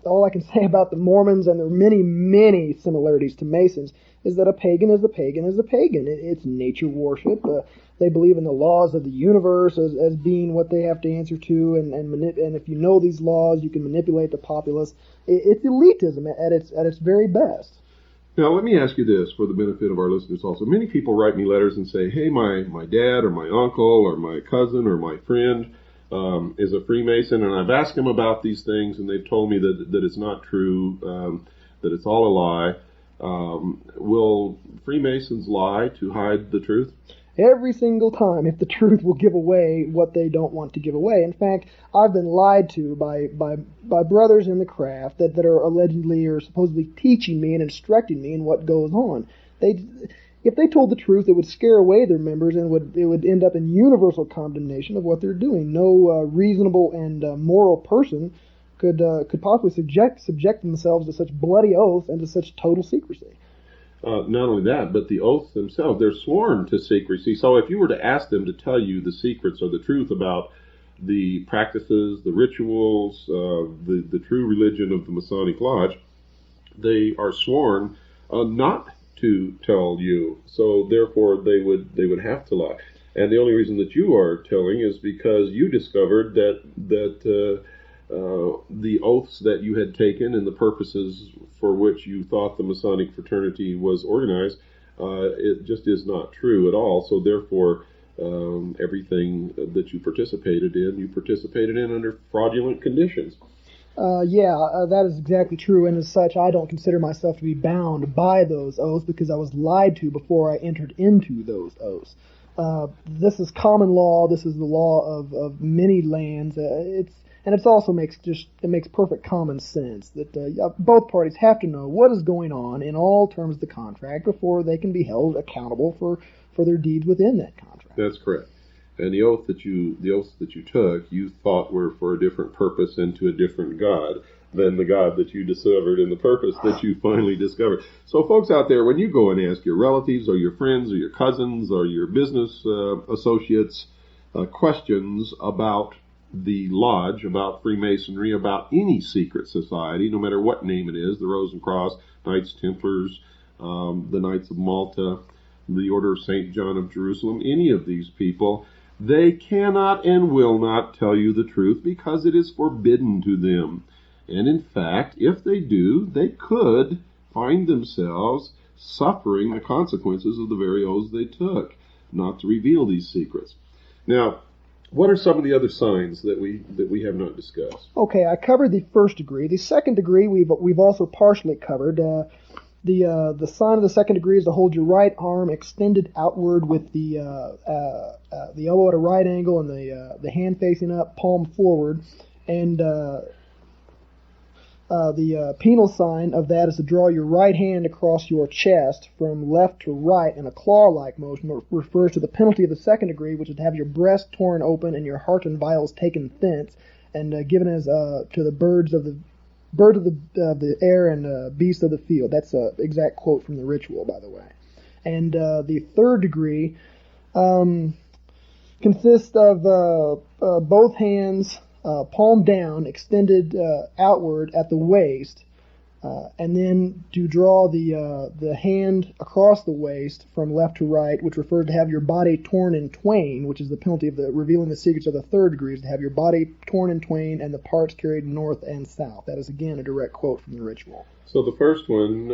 all I can say about the Mormons, and there are many, many similarities to Masons, is that a pagan is a pagan is a pagan. It's nature worship. They believe in the laws of the universe as being what they have to answer to, and if you know these laws, you can manipulate the populace. It's elitism at its very best. Now, let me ask you this for the benefit of our listeners also. Many people write me letters and say, hey, my dad or my uncle or my cousin or my friend is a Freemason, and I've asked them about these things, and they've told me that it's not true, that it's all a lie. Will Freemasons lie to hide the truth? Every single time, if the truth will give away what they don't want to give away. In fact, I've been lied to by brothers in the craft that are allegedly or supposedly teaching me and instructing me in what goes on. If they told the truth, it would scare away their members, and it would end up in universal condemnation of what they're doing. No reasonable and moral person could possibly subject themselves to such bloody oaths and to such total secrecy. Not only that, but the oaths themselves, they're sworn to secrecy. So if you were to ask them to tell you the secrets or the truth about the practices, the rituals, the true religion of the Masonic Lodge, they are sworn not to tell you. So therefore, they would have to lie. And the only reason that you are telling is because you discovered that the oaths that you had taken and the purposes for which you thought the Masonic fraternity was organized, it just is not true at all. So therefore, everything that you participated in under fraudulent conditions. That is exactly true, and as such, I don't consider myself to be bound by those oaths because I was lied to before I entered into those oaths. This is common law. This is the law of many lands. It also makes perfect common sense that both parties have to know what is going on in all terms of the contract before they can be held accountable for their deeds within that contract. That's correct. And the oaths that you took, you thought were for a different purpose and to a different God than the God that you discovered and the purpose that you finally discovered. So folks out there, when you go and ask your relatives or your friends or your cousins or your business associates questions about the lodge, about Freemasonry, about any secret society, no matter what name it is, the Rose and Cross, Knights Templars, the Knights of Malta, the Order of St. John of Jerusalem, any of these people, they cannot and will not tell you the truth because it is forbidden to them. And in fact, if they do, they could find themselves suffering the consequences of the very oaths they took, not to reveal these secrets. Now, what are some of the other signs that we have not discussed? Okay, I covered the first degree. The second degree we've also partially covered. The sign of the second degree is to hold your right arm extended outward with the elbow at a right angle and the hand facing up, palm forward. And the penal sign of that is to draw your right hand across your chest from left to right in a claw-like motion, that refers to the penalty of the second degree, which is to have your breast torn open and your heart and vitals taken thence, and given as to the birds of the air and beasts of the field. That's an exact quote from the ritual, by the way. And the third degree consists of both hands palm down, extended outward at the waist, And then to draw the hand across the waist from left to right, which refers to have your body torn in twain, which is the penalty of the revealing the secrets of the third degree, is to have your body torn in twain and the parts carried north and south. That is, again, a direct quote from the ritual. So the first one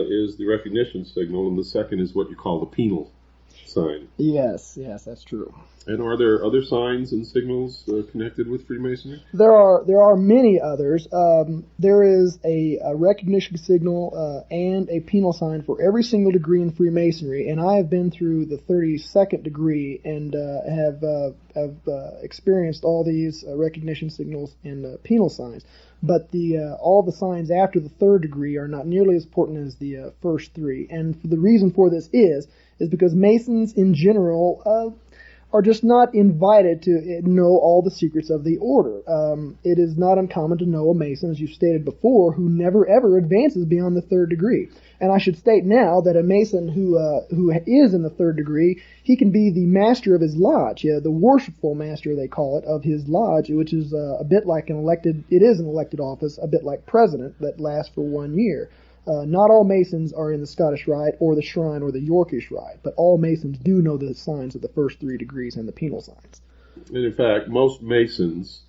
is the recognition signal, and the second is what you call the penal sign. Yes, that's true. And are there other signs and signals connected with Freemasonry? There are many others. There is a recognition signal and a penal sign for every single degree in Freemasonry, and I have been through the 32nd degree and have experienced all these recognition signals and penal signs. But all the signs after the third degree are not nearly as important as the first three. And the reason for this is because Masons in general are just not invited to know all the secrets of the order. It is not uncommon to know a Mason, as you've stated before, who never ever advances beyond the third degree. And I should state now that a Mason who is in the third degree, he can be the master of his lodge, the worshipful master, they call it, of his lodge, which is a bit like an elected office, a bit like president that lasts for 1 year. Not all Masons are in the Scottish Rite or the Shrine or the Yorkish Rite, but all Masons do know the signs of the first three degrees and the penal signs. And in fact, most Masons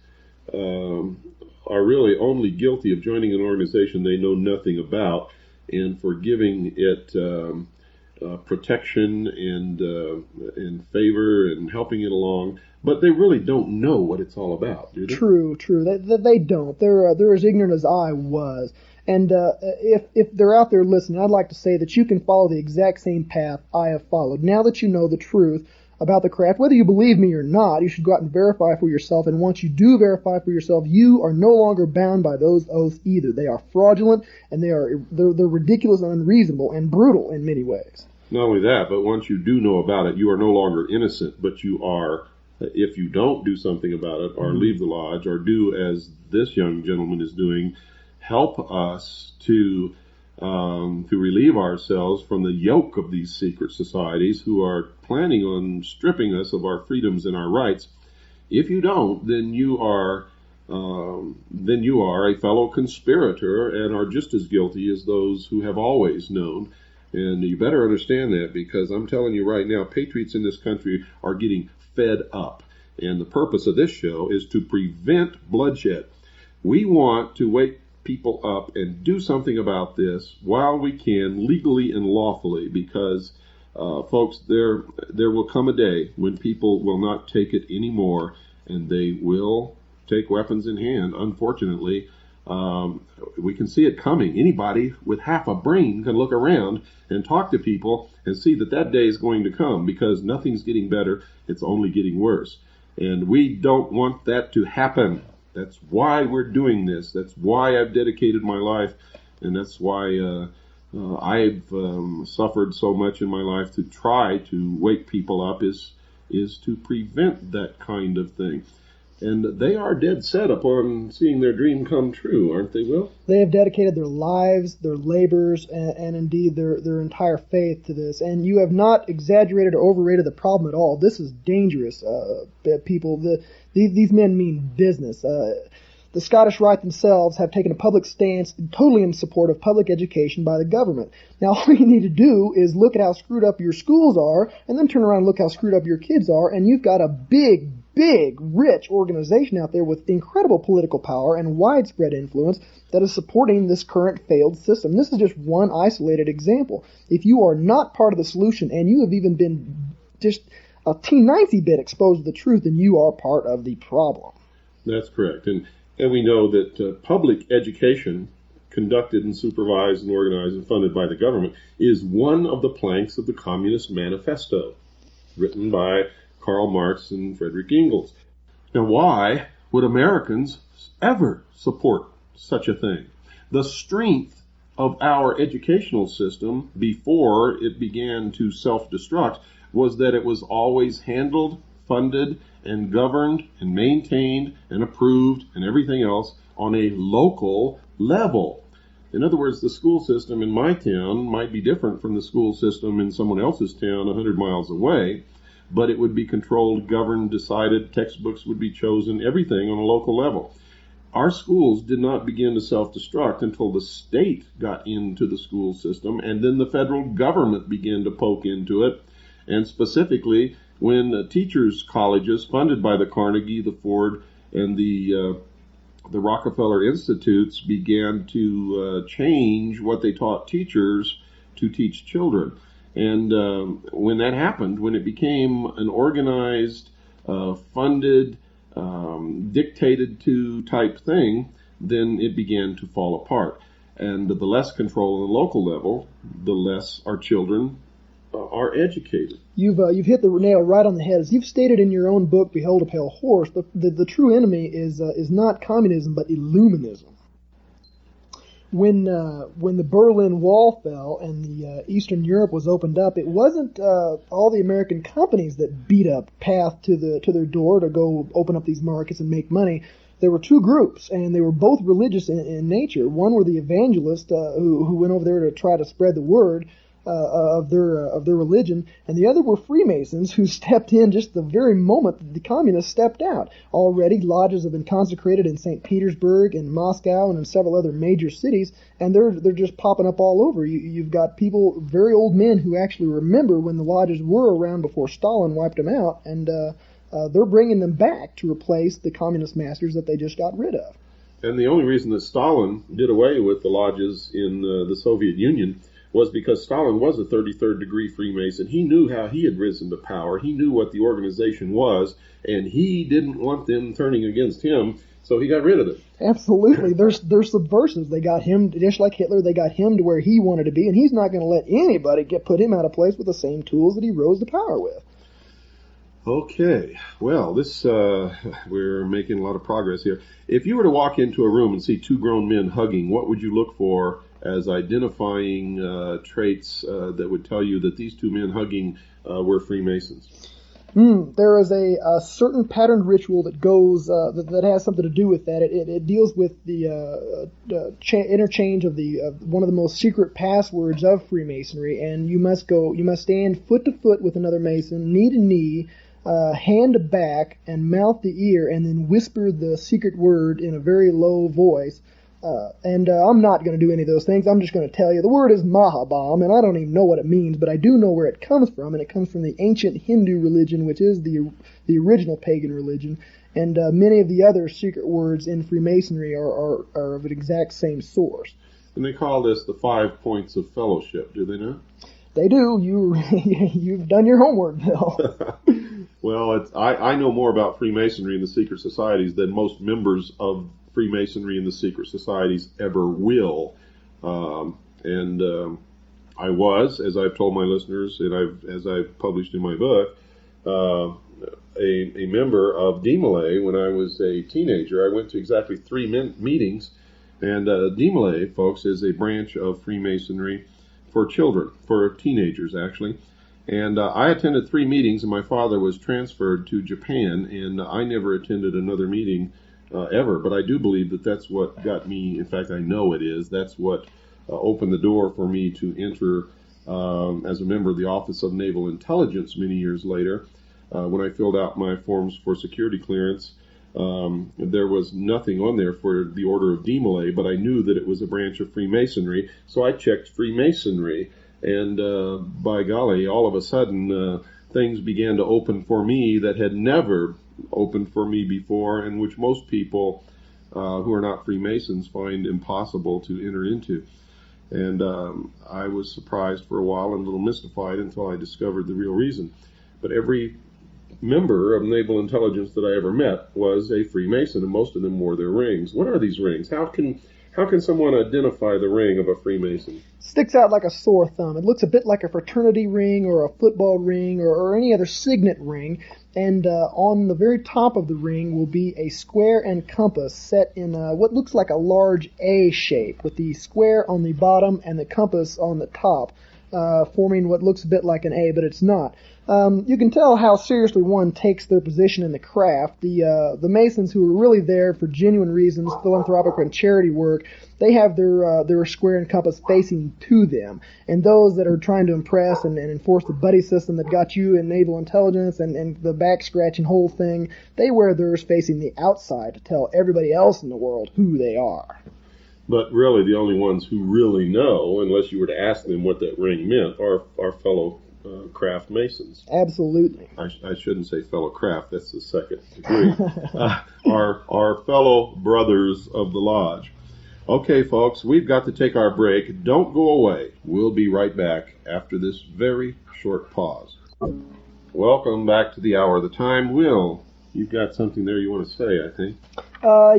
are really only guilty of joining an organization they know nothing about and for giving it protection and favor and helping it along. But they really don't know what it's all about, do they? True. They don't. They're as ignorant as I was. And if they're out there listening, I'd like to say that you can follow the exact same path I have followed. Now that you know the truth about the craft, whether you believe me or not, you should go out and verify for yourself. And once you do verify for yourself, you are no longer bound by those oaths either. They are fraudulent, and they're ridiculous and unreasonable and brutal in many ways. Not only that, but once you do know about it, you are no longer innocent, but you are, if you don't do something about it, or leave the lodge, or do as this young gentleman is doing, help us to relieve ourselves from the yoke of these secret societies who are planning on stripping us of our freedoms and our rights. If you don't, then you are a fellow conspirator and are just as guilty as those who have always known. And you better understand that, because I'm telling you right now, patriots in this country are getting fed up. And the purpose of this show is to prevent bloodshed. We want to wake people up and do something about this while we can, legally and lawfully, because folks, there will come a day when people will not take it anymore, and they will take weapons in hand. Unfortunately, we can see it coming. Anybody with half a brain can look around and talk to people and see that day is going to come, because nothing's getting better, it's only getting worse. And we don't want that to happen. That's why we're doing this. That's why I've dedicated my life, and that's why I've suffered so much in my life to try to wake people up, is to prevent that kind of thing. And they are dead set upon seeing their dream come true, aren't they, Will? They have dedicated their lives, their labors, and indeed their entire faith to this. And you have not exaggerated or overrated the problem at all. This is dangerous, people. These men mean business. The Scottish Rite themselves have taken a public stance totally in support of public education by the government. Now, all you need to do is look at how screwed up your schools are, and then turn around and look how screwed up your kids are, and you've got a big, rich organization out there with incredible political power and widespread influence that is supporting this current failed system. This is just one isolated example. If you are not part of the solution, and you have even been just a teeny bit exposed to the truth, then you are part of the problem. That's correct. And we know that public education, conducted and supervised and organized and funded by the government, is one of the planks of the Communist Manifesto, written by Karl Marx and Frederick Engels. Now, why would Americans ever support such a thing? The strength of our educational system before it began to self-destruct was that it was always handled, funded, and governed and maintained and approved and everything else on a local level. In other words, the school system in my town might be different from the school system in someone else's town 100 miles away, but it would be controlled, governed, decided, textbooks would be chosen, everything on a local level. our schools did not begin to self-destruct until the state got into the school system, and then the federal government began to poke into it, and specifically when teachers' colleges funded by the Carnegie, the Ford, and the Rockefeller Institutes began to change what they taught teachers to teach children. And when that happened, when it became an organized, funded, dictated to type thing, then it began to fall apart. And the less control on the local level, the less our children are educated. You've hit the nail right on the head. As you've stated in your own book, Behold a Pale Horse, the true enemy is not communism, but Illuminism. When the Berlin Wall fell and the Eastern Europe was opened up, it wasn't all the American companies that beat up path to their door to go open up these markets and make money. There were two groups, and they were both religious in nature. One were the evangelists who went over there to try to spread the word of their religion, and the other were Freemasons who stepped in just the very moment that the communists stepped out. Already lodges have been consecrated in St. Petersburg and Moscow and in several other major cities, and they're just popping up all over. You've got people, very old men, who actually remember when the lodges were around before Stalin wiped them out, and they're bringing them back to replace the communist masters that they just got rid of. And the only reason that Stalin did away with the lodges in the Soviet Union was because Stalin was a 33rd degree Freemason. He knew how he had risen to power. He knew what the organization was, and he didn't want them turning against him, so he got rid of them. Absolutely. They're subversives. They got him, just like Hitler, they got him to where he wanted to be, and he's not going to let anybody put him out of place with the same tools that he rose to power with. Okay, well, we're making a lot of progress here. If you were to walk into a room and see two grown men hugging, what would you look for as identifying traits that would tell you that these two men hugging were Freemasons? There is a certain patterned ritual that goes that has something to do with that. It deals with the interchange of one of the most secret passwords of Freemasonry, and you must stand foot to foot with another Mason, knee to knee, hand to back, and mouth to ear, and then whisper the secret word in a very low voice. I'm not going to do any of those things. I'm just going to tell you the word is Mahabam, and I don't even know what it means, but I do know where it comes from, and it comes from the ancient Hindu religion, which is the original pagan religion, and many of the other secret words in Freemasonry are of an exact same source. And they call this the 5 points of fellowship, do they not? They do. You've done your homework, Bill. Well, I know more about Freemasonry and the secret societies than most members of Freemasonry and the secret societies ever will. I was, as I've told my listeners, and as I've published in my book, a member of DMLA when I was a teenager. I went to exactly 3 meetings, and DMLA, folks, is a branch of Freemasonry for children, for teenagers, actually. And I attended 3 meetings, and my father was transferred to Japan, and I never attended another meeting ever. But I do believe that that's what got me, in fact, I know it is, that's what opened the door for me to enter as a member of the Office of Naval Intelligence many years later. When I filled out my forms for security clearance, there was nothing on there for the Order of DMLA, but I knew that it was a branch of Freemasonry, so I checked Freemasonry. And by golly, all of a sudden, things began to open for me that had never opened for me before, and which most people who are not Freemasons find impossible to enter into. And I was surprised for a while and a little mystified until I discovered the real reason. But every member of Naval Intelligence that I ever met was a Freemason, and most of them wore their rings. What are these rings? How can someone identify the ring of a Freemason? Sticks out like a sore thumb. It looks a bit like a fraternity ring or a football ring or any other signet ring. And on the very top of the ring will be a square and compass set in what looks like a large A shape, with the square on the bottom and the compass on the top. forming what looks a bit like an A, but it's not. You can tell how seriously one takes their position in the craft. The Masons, who are really there for genuine reasons, philanthropic and charity work, they have their square and compass facing to them. And those that are trying to impress and enforce the buddy system that got you in naval intelligence and the back-scratching whole thing, they wear theirs facing the outside to tell everybody else in the world who they are. But really, the only ones who really know, unless you were to ask them what that ring meant, are our fellow craft Masons. Absolutely. I shouldn't say fellow craft, that's the second degree. Our fellow brothers of the lodge. Okay, folks, we've got to take our break. Don't go away. We'll be right back after this very short pause. Welcome back to the Hour of the Time. Will, you've got something there you want to say, I think.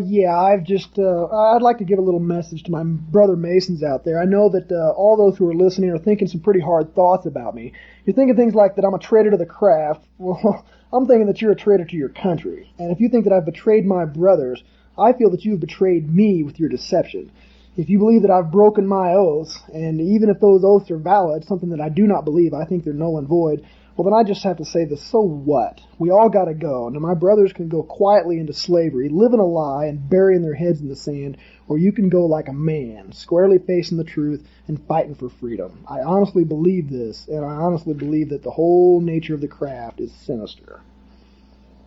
Yeah, I'd like to give a little message to my brother Masons out there. I know that all those who are listening are thinking some pretty hard thoughts about me. You're thinking things like that I'm a traitor to the craft. Well, I'm thinking that you're a traitor to your country. And if you think that I've betrayed my brothers, I feel that you've betrayed me with your deception. If you believe that I've broken my oaths, and even if those oaths are valid, something that I do not believe, I think they're null and void, well, then I just have to say this, so what? We all gotta go. Now, my brothers can go quietly into slavery, living a lie and burying their heads in the sand, or you can go like a man, squarely facing the truth and fighting for freedom. I honestly believe this, and I honestly believe that the whole nature of the craft is sinister.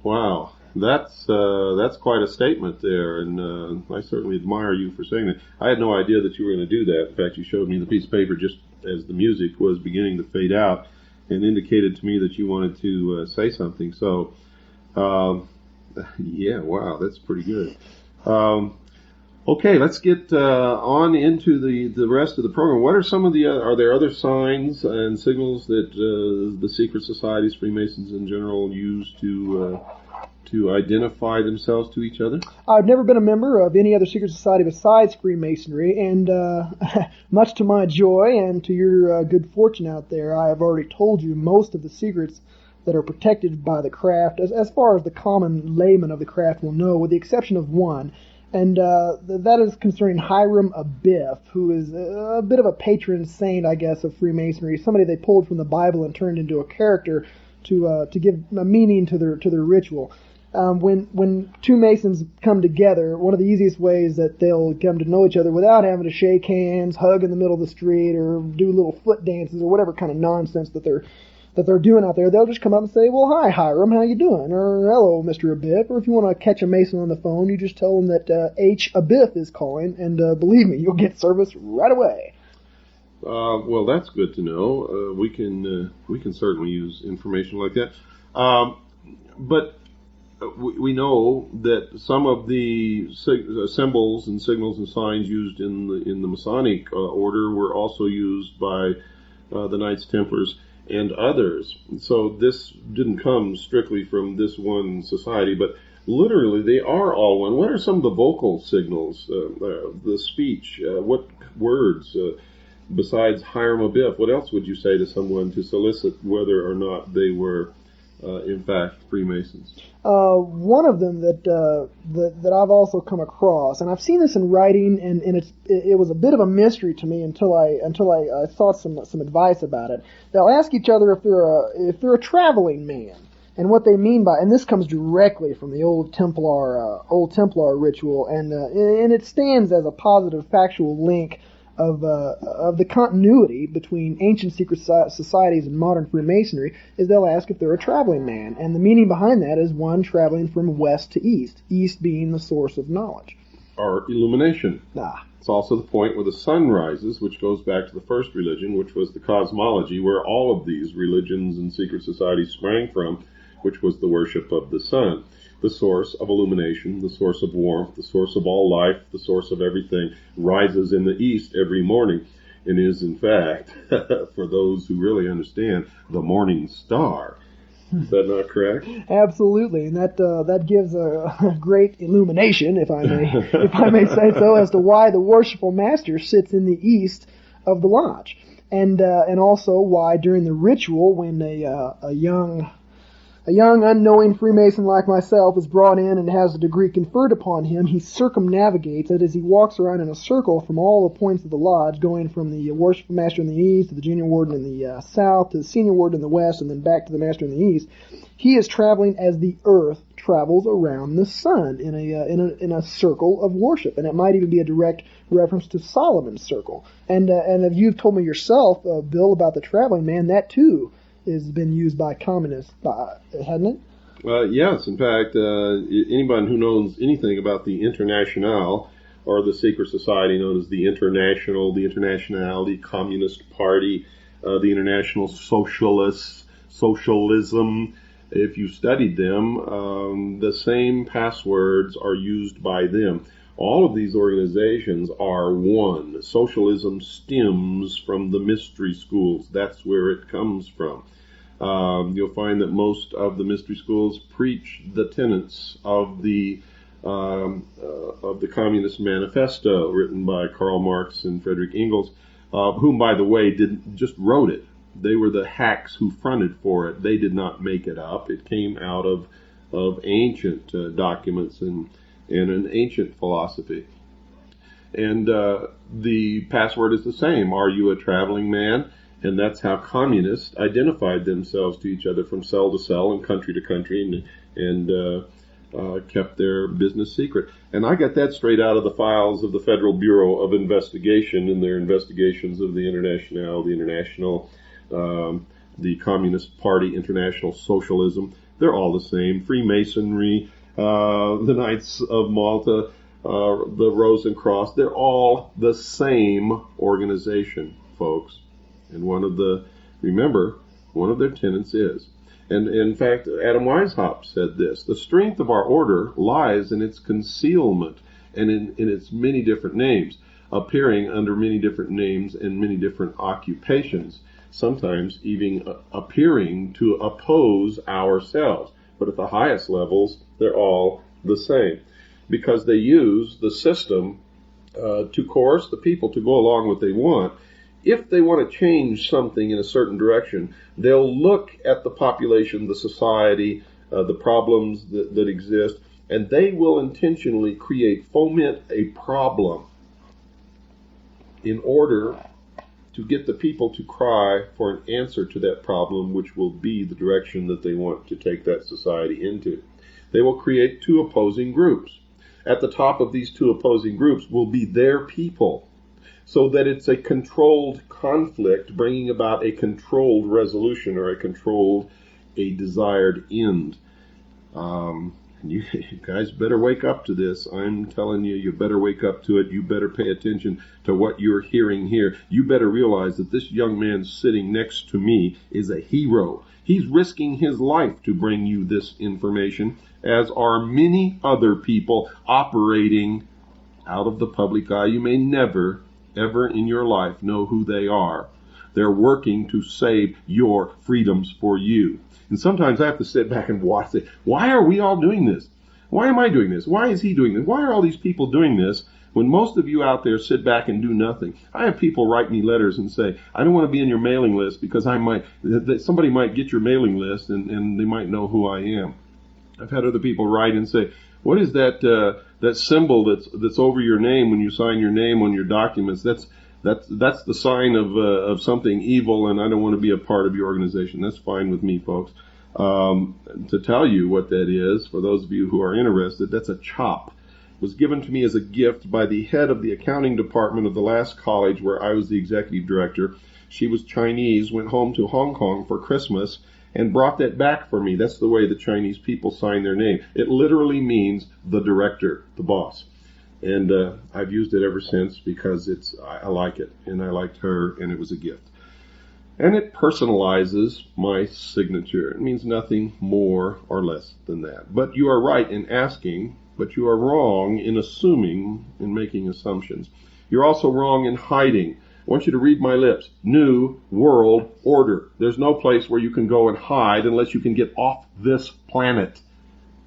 Wow. That's quite a statement there, and I certainly admire you for saying that. I had no idea that you were going to do that. In fact, you showed me the piece of paper just as the music was beginning to fade out and indicated to me that you wanted to say something. So, yeah, wow, that's pretty good. Okay, let's get on into the rest of the program. What are some of are there other signs and signals that the secret societies, Freemasons in general, use to identify themselves to each other? I've never been a member of any other secret society besides Freemasonry, and much to my joy and to your good fortune out there, I have already told you most of the secrets that are protected by the craft, as far as the common layman of the craft will know, with the exception of one, and that is concerning Hiram Abiff, who is a bit of a patron saint, I guess, of Freemasonry, somebody they pulled from the Bible and turned into a character to give a meaning to their ritual. When two Masons come together, one of the easiest ways that they'll come to know each other without having to shake hands, hug in the middle of the street, or do little foot dances, or whatever kind of nonsense that they're doing out there, they'll just come up and say, well, hi, Hiram, how you doing? Or, hello, Mr. Abiff. Or if you want to catch a Mason on the phone, you just tell them that H. Abiff is calling, and believe me, you'll get service right away. Well, that's good to know. We can certainly use information like that. But we know that some of the symbols and signals and signs used in the Masonic order were also used by the Knights Templars and others. So this didn't come strictly from this one society, but literally they are all one. What are some of the vocal signals, the speech, what words, besides Hiram Abiff, what else would you say to someone to solicit whether or not they were in fact Freemasons? One of them that I've also come across, and I've seen this in writing, and it was a bit of a mystery to me until I sought some advice about it. They'll ask each other if they're a traveling man, and what they mean by, and this comes directly from the old Templar ritual, and it stands as a positive factual link of the continuity between ancient secret societies and modern Freemasonry, is they'll ask if they're a traveling man. And the meaning behind that is one traveling from west to east, east being the source of knowledge. Or illumination. Ah. It's also the point where the sun rises, which goes back to the first religion, which was the cosmology, where all of these religions and secret societies sprang from, which was the worship of the sun. The source of illumination, the source of warmth, the source of all life, the source of everything, rises in the east every morning and is, in fact, for those who really understand, the morning star. Is that not correct? Absolutely, and that gives a great illumination, if I may say so, as to why the worshipful master sits in the east of the lodge, and also why during the ritual, when a young a young unknowing Freemason like myself is brought in and has a degree conferred upon him. He circumnavigates it as he walks around in a circle from all the points of the lodge, going from the worship master in the east to the junior warden in the south to the senior warden in the west, and then back to the master in the east. He is traveling as the earth travels around the sun in a circle of worship, and it might even be a direct reference to Solomon's circle. And if you've told me yourself, Bill, about the traveling man, that too has been used by communists, hasn't it? Yes, in fact, anyone who knows anything about the Internationale, or the secret society known as the International, the Internationale, the Communist Party, the International Socialists, Socialism, if you studied them, the same passwords are used by them. All of these organizations are one. Socialism stems from the mystery schools. That's where it comes from. You'll find that most of the mystery schools preach the tenets of the Communist Manifesto, written by Karl Marx and Friedrich Engels, whom, by the way, just wrote it. They were the hacks who fronted for it. They did not make it up. It came out of ancient documents and an ancient philosophy. And the password is the same. Are you a traveling man? And that's how communists identified themselves to each other from cell to cell and country to country, and kept their business secret. And I got that straight out of the files of the Federal Bureau of Investigation in their investigations of the International, the Communist Party, International Socialism. They're all the same. Freemasonry, the Knights of Malta, the Rosencross, they're all the same organization, folks. And remember, one of their tenets is, and in fact, Adam Weishaupt said this, the strength of our order lies in its concealment and in its many different names, appearing under many different names and many different occupations, sometimes even appearing to oppose ourselves. But at the highest levels, they're all the same, because they use the system to coerce the people to go along what they want. If they want to change something in a certain direction, they'll look at the population, the society, the problems that exist, and they will intentionally foment a problem in order to get the people to cry for an answer to that problem, which will be the direction that they want to take that society into. They will create two opposing groups. At the top of these two opposing groups will be their people, so that it's a controlled conflict, bringing about a controlled resolution or a desired end. You guys better wake up to this. I'm telling you, you better wake up to it. You better pay attention to what you're hearing here. You better realize that this young man sitting next to me is a hero. He's risking his life to bring you this information, as are many other people operating out of the public eye. You may never, ever in your life know who they are. They're working to save your freedoms for you. And sometimes I have to sit back and watch it. Why are we all doing this? Why am I doing this? Why is he doing this? Why are all these people doing this when most of you out there sit back and do nothing? I have people write me letters and say, I don't want to be in your mailing list because somebody might get your mailing list and they might know who I am. I've had other people write and say, what is that symbol that's over your name when you sign your name on your documents? That's the sign of something evil, and I don't want to be a part of your organization. That's fine with me, folks. To tell you what that is, for those of you who are interested, that's a chop. It was given to me as a gift by the head of the accounting department of the last college where I was the executive director. She was Chinese, went home to Hong Kong for Christmas, and brought that back for me. That's the way the Chinese people sign their name. It literally means the director, the boss. And I've used it ever since because I like it, and I liked her, and it was a gift. And it personalizes my signature. It means nothing more or less than that. But you are right in asking, but you are wrong in assuming and making assumptions. You're also wrong in hiding. I want you to read my lips. New World Order. There's no place where you can go and hide unless you can get off this planet.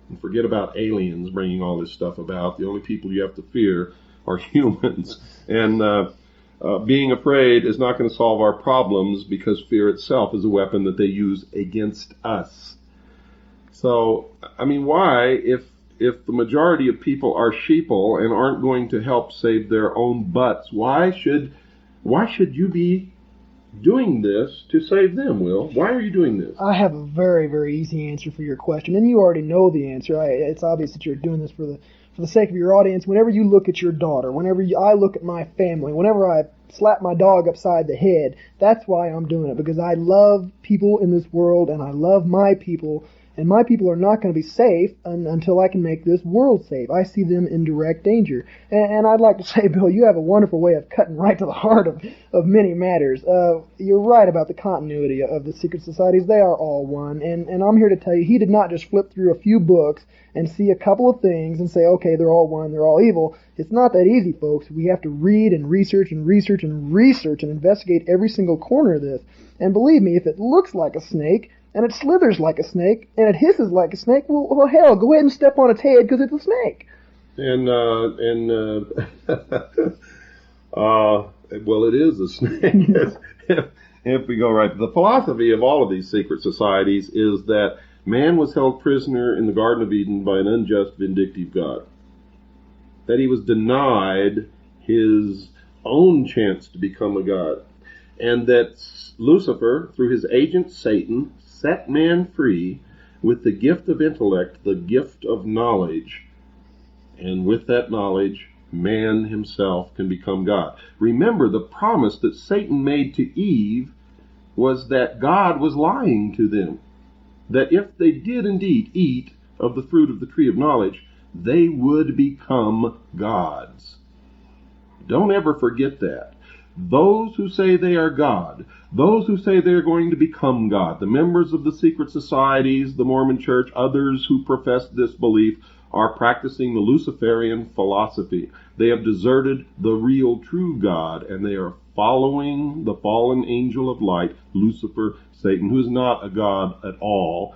And forget about aliens bringing all this stuff about. The only people you have to fear are humans. And being afraid is not going to solve our problems, because fear itself is a weapon that they use against us. So, I mean, why, if the majority of people are sheeple and aren't going to help save their own butts, why should you be doing this to save them, Will? Why are you doing this? I have a very, very easy answer for your question, and you already know the answer. It's obvious that you're doing this for the sake of your audience. Whenever you look at your daughter, I look at my family, whenever I slap my dog upside the head, that's why I'm doing it, because I love people in this world, and I love my people, and my people are not going to be safe until I can make this world safe. I see them in direct danger. And I'd like to say, Bill, you have a wonderful way of cutting right to the heart of many matters. You're right about the continuity of the secret societies. They are all one. And I'm here to tell you, he did not just flip through a few books and see a couple of things and say, okay, they're all one, they're all evil. It's not that easy, folks. We have to read and research and research and research and investigate every single corner of this. And believe me, if it looks like a snake, and it slithers like a snake, and it hisses like a snake, well hell, go ahead and step on its head, because it's a snake. Well, it is a snake. If we go right, the philosophy of all of these secret societies is that man was held prisoner in the Garden of Eden by an unjust, vindictive God. That he was denied his own chance to become a god. And that Lucifer, through his agent Satan, set man free with the gift of intellect, the gift of knowledge. And with that knowledge, man himself can become God. Remember, the promise that Satan made to Eve was that God was lying to them. That if they did indeed eat of the fruit of the tree of knowledge, they would become gods. Don't ever forget that. Those who say they are God, those who say they are going to become God, the members of the secret societies, the Mormon Church, others who profess this belief, are practicing the Luciferian philosophy. They have deserted the real true God, and they are following the fallen angel of light, Lucifer, Satan, who is not a god at all.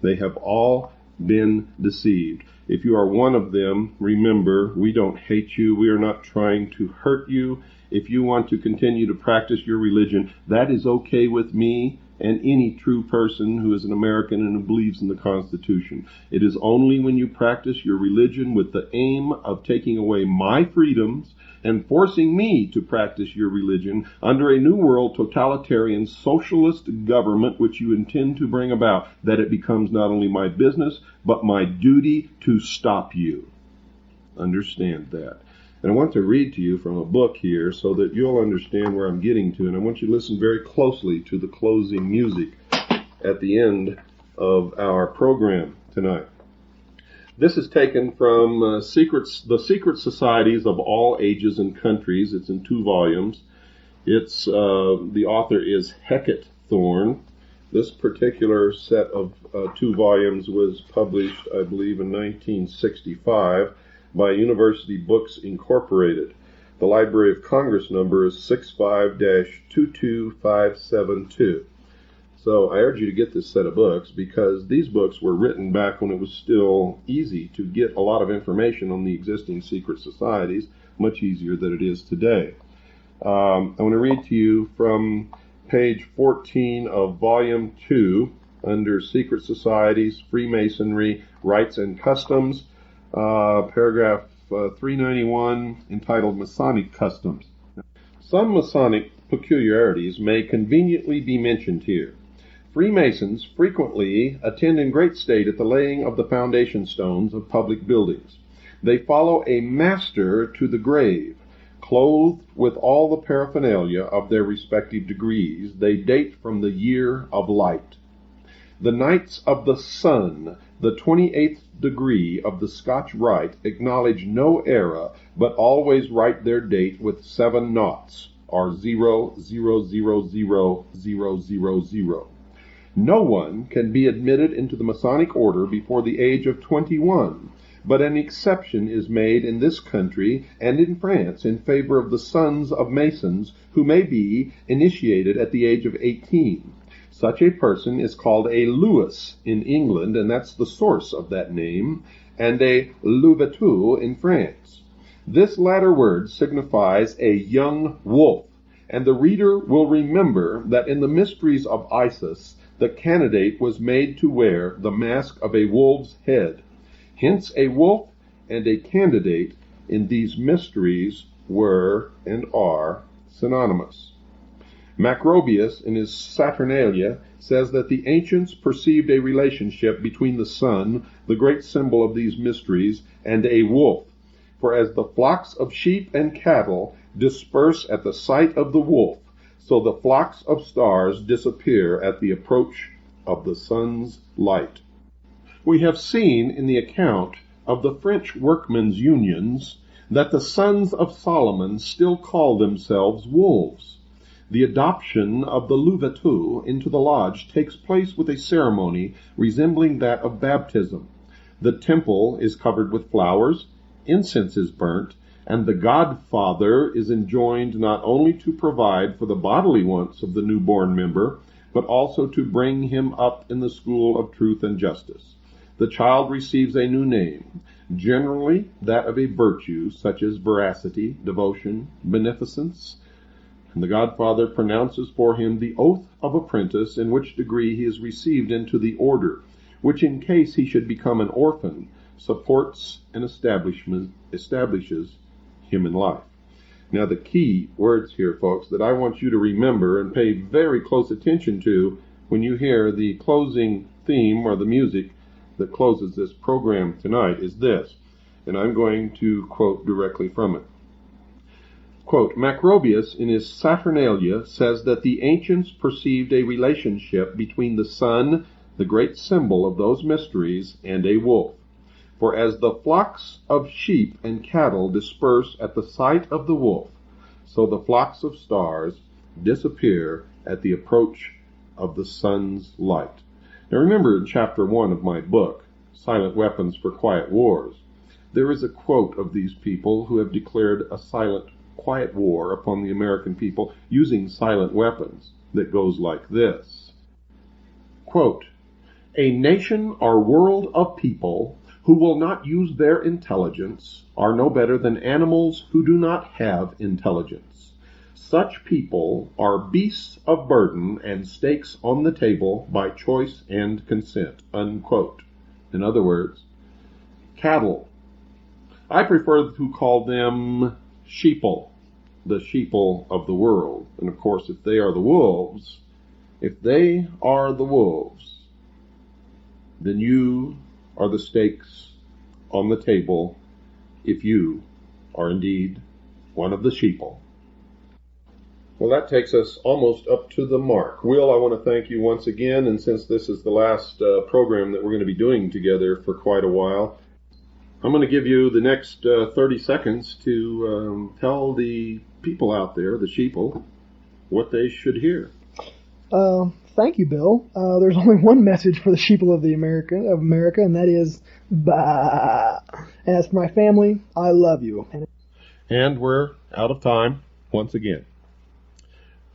They have all been deceived. If you are one of them, remember, we don't hate you. We are not trying to hurt you. If you want to continue to practice your religion, that is okay with me and any true person who is an American and who believes in the Constitution. It is only when you practice your religion with the aim of taking away my freedoms and forcing me to practice your religion under a New World totalitarian socialist government which you intend to bring about, that it becomes not only my business, but my duty to stop you. Understand that. And I want to read to you from a book here so that you'll understand where I'm getting to. And I want you to listen very closely to the closing music at the end of our program tonight. This is taken from the Secret Societies of All Ages and Countries. It's in 2 volumes. The author is Hecate Thorne. This particular set of 2 volumes was published, I believe, in 1965 by University Books Incorporated. The Library of Congress number is 65-22572. So I urge you to get this set of books, because these books were written back when it was still easy to get a lot of information on the existing secret societies, much easier than it is today. I want to read to you from page 14 of volume 2 under Secret Societies, Freemasonry, Rites and Customs, paragraph 391, entitled Masonic Customs. Some Masonic peculiarities may conveniently be mentioned here. Freemasons frequently attend in great state at the laying of the foundation stones of public buildings. They follow a master to the grave. Clothed with all the paraphernalia of their respective degrees, they date from the year of light. The Knights of the Sun, the 28th degree of the Scotch Rite, acknowledge no era, but always write their date with 7 noughts, or 0000000. No one can be admitted into the Masonic order before the age of 21, but an exception is made in this country and in France in favor of the sons of Masons who may be initiated at the age of 18. Such a person is called a Louis in England, and that's the source of that name, and a Louvetou in France. This latter word signifies a young wolf, and the reader will remember that in the mysteries of Isis, the candidate was made to wear the mask of a wolf's head. Hence a wolf and a candidate in these mysteries were and are synonymous. Macrobius, in his Saturnalia, says that the ancients perceived a relationship between the sun, the great symbol of these mysteries, and a wolf. For as the flocks of sheep and cattle disperse at the sight of the wolf, so the flocks of stars disappear at the approach of the sun's light. We have seen in the account of the French workmen's unions that the sons of Solomon still call themselves wolves. The adoption of the Louveteaux into the lodge takes place with a ceremony resembling that of baptism. The temple is covered with flowers, incense is burnt, and the godfather is enjoined not only to provide for the bodily wants of the newborn member, but also to bring him up in the school of truth and justice. The child receives a new name, generally that of a virtue such as veracity, devotion, beneficence, and the godfather pronounces for him the oath of apprentice, in which degree he is received into the order, which in case he should become an orphan, supports and establishes him in life. Now the key words here, folks, that I want you to remember and pay very close attention to when you hear the closing theme or the music that closes this program tonight is this, and I'm going to quote directly from it. Quote, Macrobius in his Saturnalia says that the ancients perceived a relationship between the sun, the great symbol of those mysteries, and a wolf. For as the flocks of sheep and cattle disperse at the sight of the wolf, so the flocks of stars disappear at the approach of the sun's light. Now remember in chapter 1 of my book, Silent Weapons for Quiet Wars, there is a quote of these people who have declared a silent, quiet war upon the American people using silent weapons that goes like this. Quote, a nation or world of people who will not use their intelligence are no better than animals who do not have intelligence. Such people are beasts of burden and stakes on the table by choice and consent. Unquote. In other words, cattle. I prefer to call them sheeple, the sheeple of the world. And of course, if they are the wolves, then you are the stakes on the table if you are indeed one of the sheeple. Well, that takes us almost up to the mark. Will, I want to thank you once again, and since this is the last program that we're going to be doing together for quite a while, I'm going to give you the next 30 seconds to tell the people out there, the sheeple, what they should hear. Thank you, Bill. There's only one message for the sheeple of America, and that is, bah. As for my family, I love you. And we're out of time once again.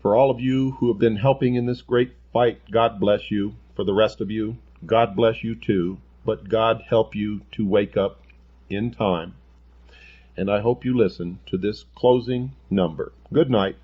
For all of you who have been helping in this great fight, God bless you. For the rest of you, God bless you too. But God help you to wake up in time. And I hope you listen to this closing number. Good night.